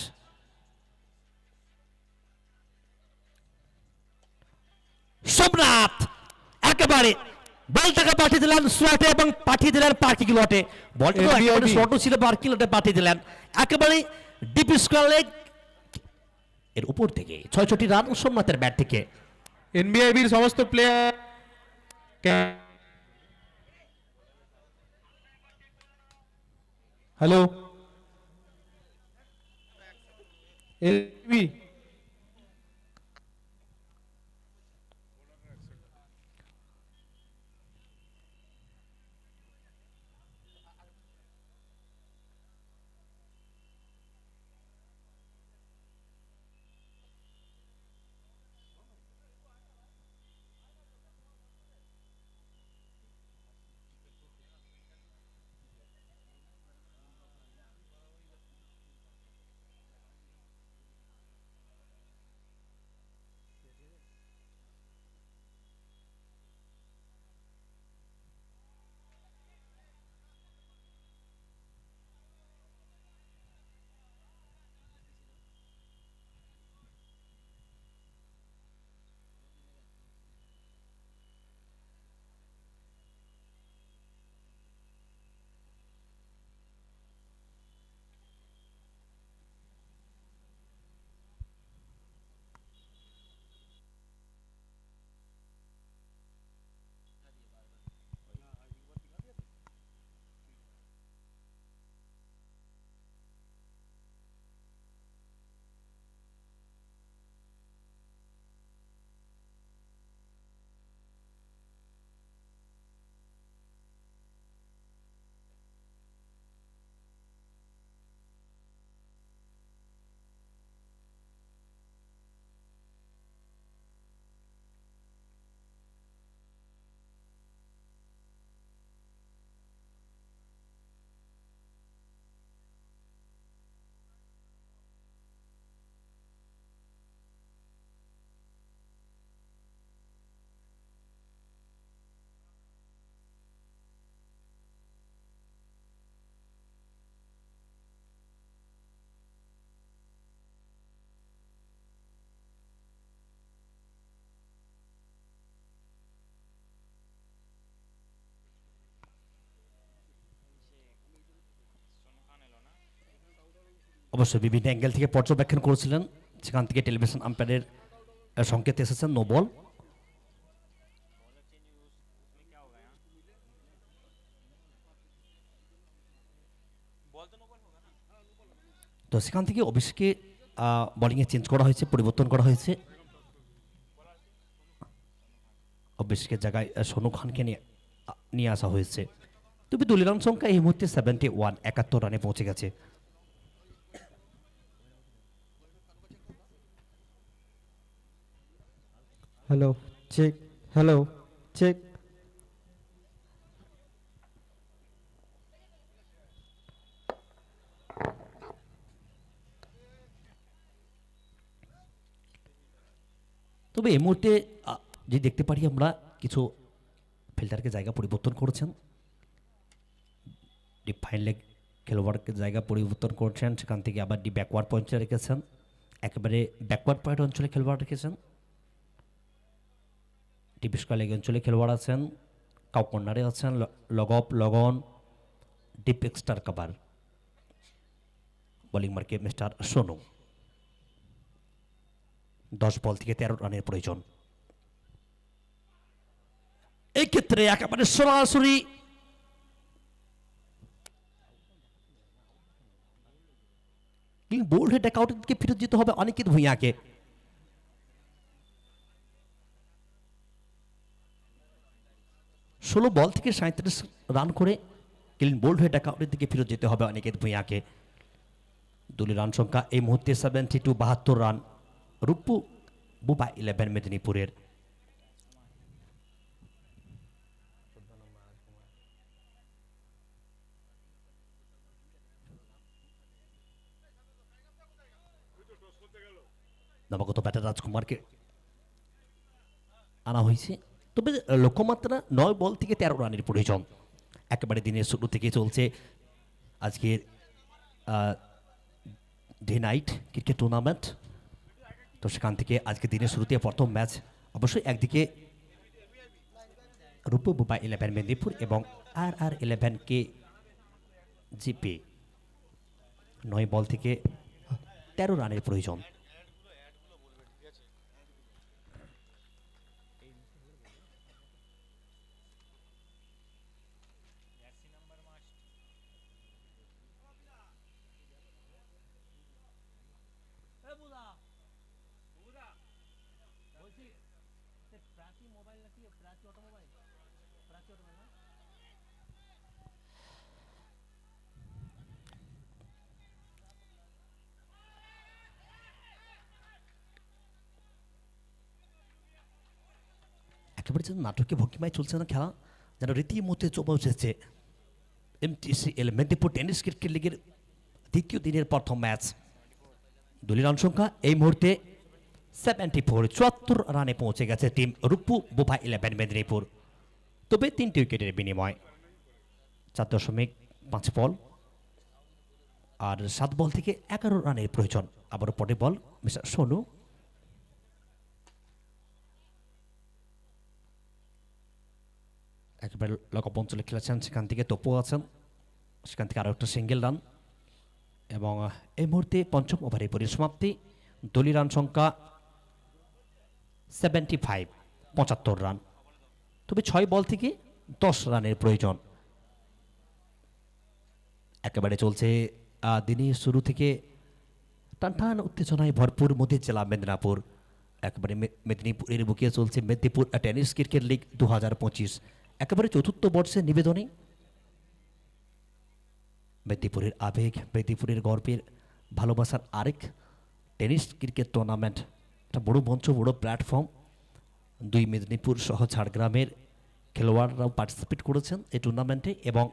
সোমনাথ একেবারে বলটাকে পাঠিয়ে দিলেন স্লটে এবং পাঠিয়ে দিলেন পার্কিং লটে। বলটা তো একেবারে শর্ট ছিল, পার্কিং লটে পাঠিয়ে দিলেন একেবারে ডিপ স্কোয়ার লেগ এর উপর থেকে। 66 রান সোমনাথের ব্যাট থেকে। এনবিআইবির সমস্ত প্লেয়ার হ্যালো এনবি অবশ্যই বিভিন্ন অ্যাঙ্গেল থেকে পর্যবেক্ষণ করেছিলেন, সেখান থেকে টেলিভিশন আম্পায়ারের সংকেত এসেছেন নো বল। তো সেখান থেকে অভিষেকে বোলিংয়ে চেঞ্জ করা হয়েছে, পরিবর্তন করা হয়েছে। অভিষেকের জায়গায় সোনু খানকে নিয়ে আসা হয়েছে। তবে দলীয় রান সংখ্যা এই মুহূর্তে 71, 71 রানে পৌঁছে গেছে। Hello check, hello check. তবে এই মুহূর্তে যে দেখতে পারি আমরা কিছু ফিল্টারকে জায়গা পরিবর্তন করেছেন, ডিপ ফাইন লেগ খেলোয়াড়কে জায়গা পরিবর্তন করছেন, সেখান থেকে আবার ডি ব্যাকওয়ার্ড পয়েন্টে রেখেছেন, একেবারে ব্যাকওয়ার্ড পয়েন্ট অঞ্চলে খেলোয়াড় রেখেছেন। ডিপ স্কোয়ার লেগ অঞ্চলে খেলোয়াড় আছেন, কাউ কর্নারে আছেন, log of, log on, deep এক্সটার cover. Bowling মার্কে মিস্টার সোনু। 10 বল থেকে 13 রানের প্রয়োজন। এই ক্ষেত্রে একেবারে সরাসরি বোল্ড হেড আউটের দিকে ফিরত যেতে হবে অনিকেত ভূঁইয়াকে। ষোলো বল থেকে 37 রান করে ক্লিন বোল্ড হেড আউটের দিকে ফিরত যেতে হবে অনিকেত ভূঁইয়াকে। দলীয় রান সংখ্যা এই মুহূর্তে 72, 72 রান রূপু বুবা 11 মেদিনীপুরের। নবাগত ব্যাটার রাজকুমারকে আনা হয়েছে, তবে লক্ষ্যমাত্রা 9 বল থেকে 13 রানের প্রয়োজন। একেবারে দিনের শুরু থেকে চলছে আজকের ডে নাইট ক্রিকেট টুর্নামেন্ট। তো সেখান থেকে আজকে দিনের শুরুতে প্রথম ম্যাচ অবশ্যই একদিকে রূপু বুবা 11 মেদিনীপুর এবং RR11 কে জিপি। 9 বল থেকে 13 রানের প্রয়োজন। একেবারে যেন নাটকীয় ভঙ্গিমায় চলছে না খেলা, যেন রীতিমতো চমে উঠেছে MTCL মেদিনীপুর টেনিস ক্রিকেট লিগের দ্বিতীয় দিনের প্রথম ম্যাচ। দলীয় রান সংখ্যা এই মুহূর্তে 74, 74 রানে পৌঁছে গেছে টিম রূপু বুবা 11 মেদিনীপুর। তবে 3টি উইকেটের বিনিময় 4.5 বল আর 7 বল থেকে 11 রানের প্রয়োজন। আবার পরে বল মিস্টার সোনু। একেবারে লকআপ অঞ্চলে খেলেছেন, সেখান থেকে তপু আছেন, সেখান থেকে আরও একটা সিঙ্গেল রান। এবং এই মুহূর্তে পঞ্চম ওভারের পরিসমাপ্তি। দলীয় রান সংখ্যা 75, 75 রান। তবে 6 বল থেকে 10 রানের প্রয়োজন। একেবারে চলছে দিনের শুরু থেকে টানটান উত্তেজনায় ভরপুর মধ্যে জেলা মেদিনীপুর। একেবারে মেদিনীপুরের বুকে চলছে মেদিনীপুর টেনিস ক্রিকেট লিগ 2025। একেবারে চতুর্থ বর্ষের নিবেদনে মেদিনীপুরের আবেগ, মেদিনীপুরের গর্বের ভালোবাসার আরেক টেনিস ক্রিকেট টুর্নামেন্ট। একটা বড় মঞ্চ, বড় প্ল্যাটফর্ম। 2 মেদিনীপুর সহ ঝাড়গ্রামের খেলোয়াড়রাও পার্টিসিপেট করেছেন এই টুর্নামেন্টে এবং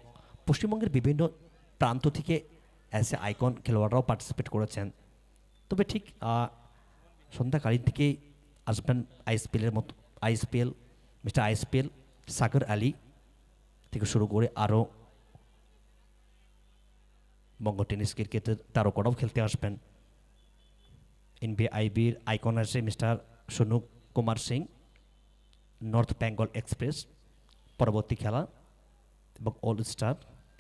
পশ্চিমবঙ্গের বিভিন্ন প্রান্ত থেকে এসে আইকন খেলোয়াড়রাও পার্টিসিপেট করেছেন। তবে ঠিক সন্ধ্যাকালীন থেকে আসবেন আইএসপিএলের মতো মিস্টার আইএসপিএল সাগর আলী থেকে শুরু করে আরও বঙ্গ টেনিস ক্রিকেটের তারকারাও খেলতে আসবেন। NBIBর আইকন আছে Mr Sonu Kumar Singh, North Bengal Express পরবর্তী খেলা, এবং all star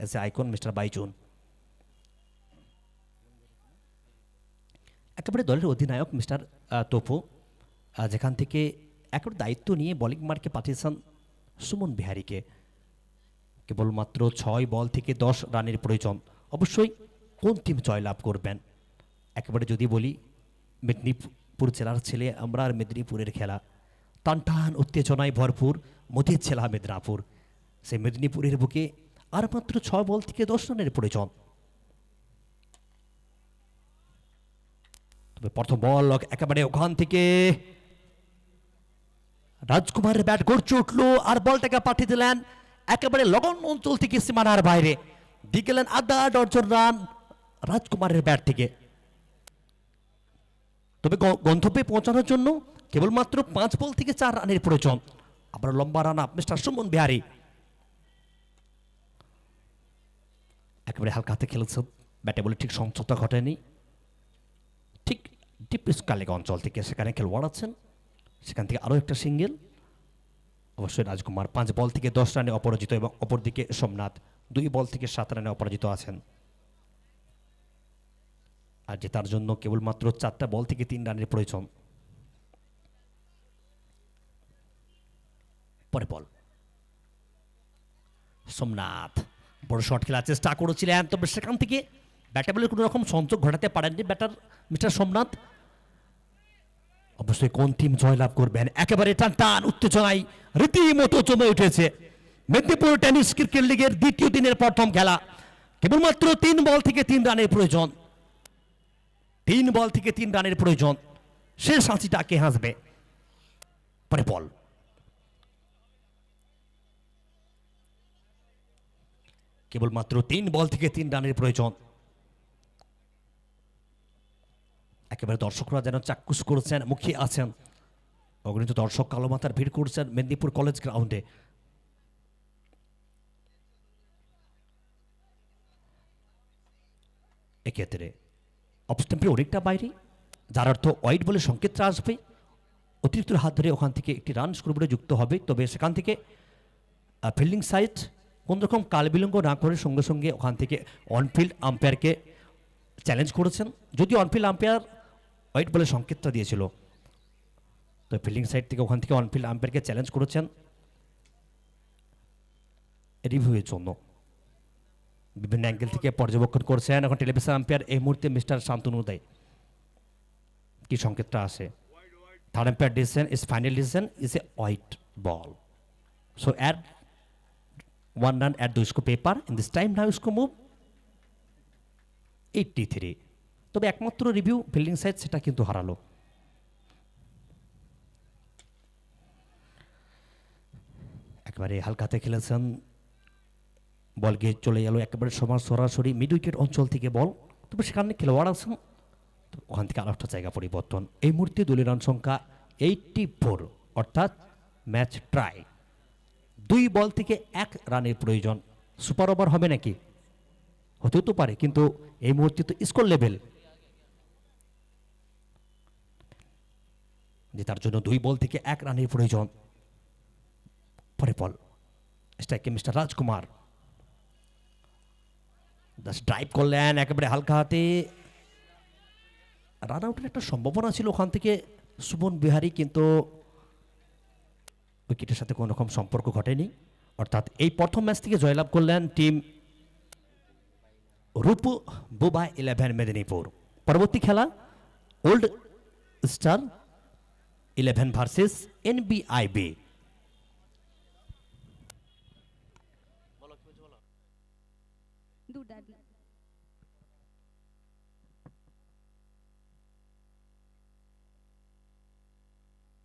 S A icon Mr বাইজুন। একেবারে দলের অধিনায়ক মিস্টার তপু, যেখান থেকে একেবারে দায়িত্ব নিয়ে বোলিং মার্কে পাঠিয়েছেন সুমন বিহারীকে। কেবলমাত্র 6 বল থেকে 10 রানের প্রয়োজন। অবশ্যই কোন টিম জয়লাভ করবেন? একেবারে যদি বলি মেদিনীপুর জেলার ছেলে আমরা, আর মেদিনীপুরের খেলা টানটান উত্তেজনায় ভরপুর মধ্যে জেলা মেদিনীপুর। সেই মেদিনীপুরের বুকে আর মাত্র 6 বল থেকে 10 রানের প্রয়োজন। তবে প্রথম বল একেবারে ওখান থেকে রাজকুমারের ব্যাট গড়ছে উঠলো আর বলটাকে পাঠিয়ে দিলেন একেবারে লগন অঞ্চল থেকে সীমানার বাইরে। দিয়ে গেলেন আধা ডজন রান রাজকুমারের ব্যাট থেকে। তবে গন্তব্যে পৌঁছানোর জন্য কেবলমাত্র 5 বল থেকে 4 রানের প্রয়োজন। আবার লম্বা run up mister Suman Bihari. একেবারে হালকা হাতে খেলেছেন, ব্যাটে বলে ঠিক সমঝোতা ঘটেনি। ঠিক ডিপ স্কালেগা অঞ্চল থেকে সেখানে খেলোয়াড় আছেন, সেখান থেকে আরও একটা সিঙ্গেল। অবশ্যই রাজকুমার 5 বল থেকে 10 রানে অপরাজিত এবং অপরদিকে সোমনাথ 2 বল থেকে 7 রানে অপরাজিত আছেন। আর জেতার জন্য কেবলমাত্র 4টা বল থেকে 3 রানের প্রয়োজন। পরে বল সোমনাথ বড় শট খেলার চেষ্টা করেছিলেন, তবে সেখান থেকে ব্যাটে বলে কোনো রকম সংযোগ ঘটাতে পারেননি ব্যাটার মিস্টার সোমনাথ। অবশ্যই কোন টিম জয়লাভ করবেন, একেবারে টান টান উত্তেজনায় রীতিমতো জমে উঠেছে মেদিনীপুর টেনিস ক্রিকেট লিগের দ্বিতীয় দিনের প্রথম খেলা। কেবলমাত্র 3 বল থেকে 3 রানের প্রয়োজন, 3 বল থেকে 3 রানের প্রয়োজন। শেষ হাসিটা কে হাসবে? পরে বল কেবলমাত্র 3 বল থেকে 3 রানের প্রয়োজন। একেবারে দর্শকরা যেন চাক্ষুষ করেছেন, মুখিয়ে আছেন। অগণিত দর্শক কালো মাথার ভিড় করছেন মেদিনীপুর কলেজ গ্রাউন্ডে। এক্ষেত্রে অফ স্টাম্পের অনেকটা বাইরে, যার অর্থ ওয়াইড বলে সংকেতটা আসবে। অতিরিক্ত হাত ধরে ওখান থেকে একটি রান স্কোরবোর্ডে যুক্ত হবে, তবে সেখান থেকে ফিল্ডিং সাইড কোন রকম কালবিলম্ব না করে সঙ্গে সঙ্গে ওখান থেকে অনফিল্ড আম্পায়ারকে চ্যালেঞ্জ করেছেন। যদিও অনফিল্ড আম্পায়ার ওয়াইড বলে সংকেতটা দিয়েছিল, তো ফিল্ডিং সাইড থেকে ওখান থেকে অনফিল্ড আম্পায়ারকে চ্যালেঞ্জ করেছেন রিভিউয়ের জন্য। বিভিন্ন অ্যাঙ্গেল থেকে পর্যবেক্ষণ করছেন এখন টেলিভিশন আম্পায়ার এই মুহূর্তে মিস্টার শান্তনু দেয়। কি সংকেতটা আসে? Third umpire decision is final decision is a white ball. So add 1 run at the score paper. In this time now score move 83. তবে একমাত্র রিভিউ ফিল্ডিং সাইড সেটা কিন্তু হারালো। একেবারে হালকাতে খেলেছেন, বল গিয়ে চলে গেল একেবারে সরাসরি মিড উইকেট অঞ্চল থেকে বল, তবে সেখানে খেলোয়াড় আছেন, ওখান থেকে আরেকটা জায়গা পরিবর্তন। এই মুহূর্তে দলীয় রান সংখ্যা 84, অর্থাৎ ম্যাচ ট্রাই। 2 বল থেকে 1 রানের প্রয়োজন। সুপার ওভার হবে নাকি? হতেও তো পারে, কিন্তু এই মুহূর্তে তো স্কোর লেভেল, যে তার জন্য 2 বল থেকে 1 রানের প্রয়োজন। পরে বল স্ট্রাইকে মিস্টার রাজকুমার জাস্ট ড্রাইভ করলেন একেবারে হালকা হাতে। রান আউটের একটা সম্ভাবনা ছিল ওখান থেকে সুমন বিহারী, কিন্তু উইকেটের সাথে কোনো রকম সম্পর্ক ঘটেনি। অর্থাৎ এই প্রথম ম্যাচ থেকে জয়লাভ করলেন টিম রূপ বোবা 11 মেদিনীপুর। পরবর্তী খেলা ওল্ড স্টার 11 ভার্সেস এনবিআইবি। দুর্দান্ত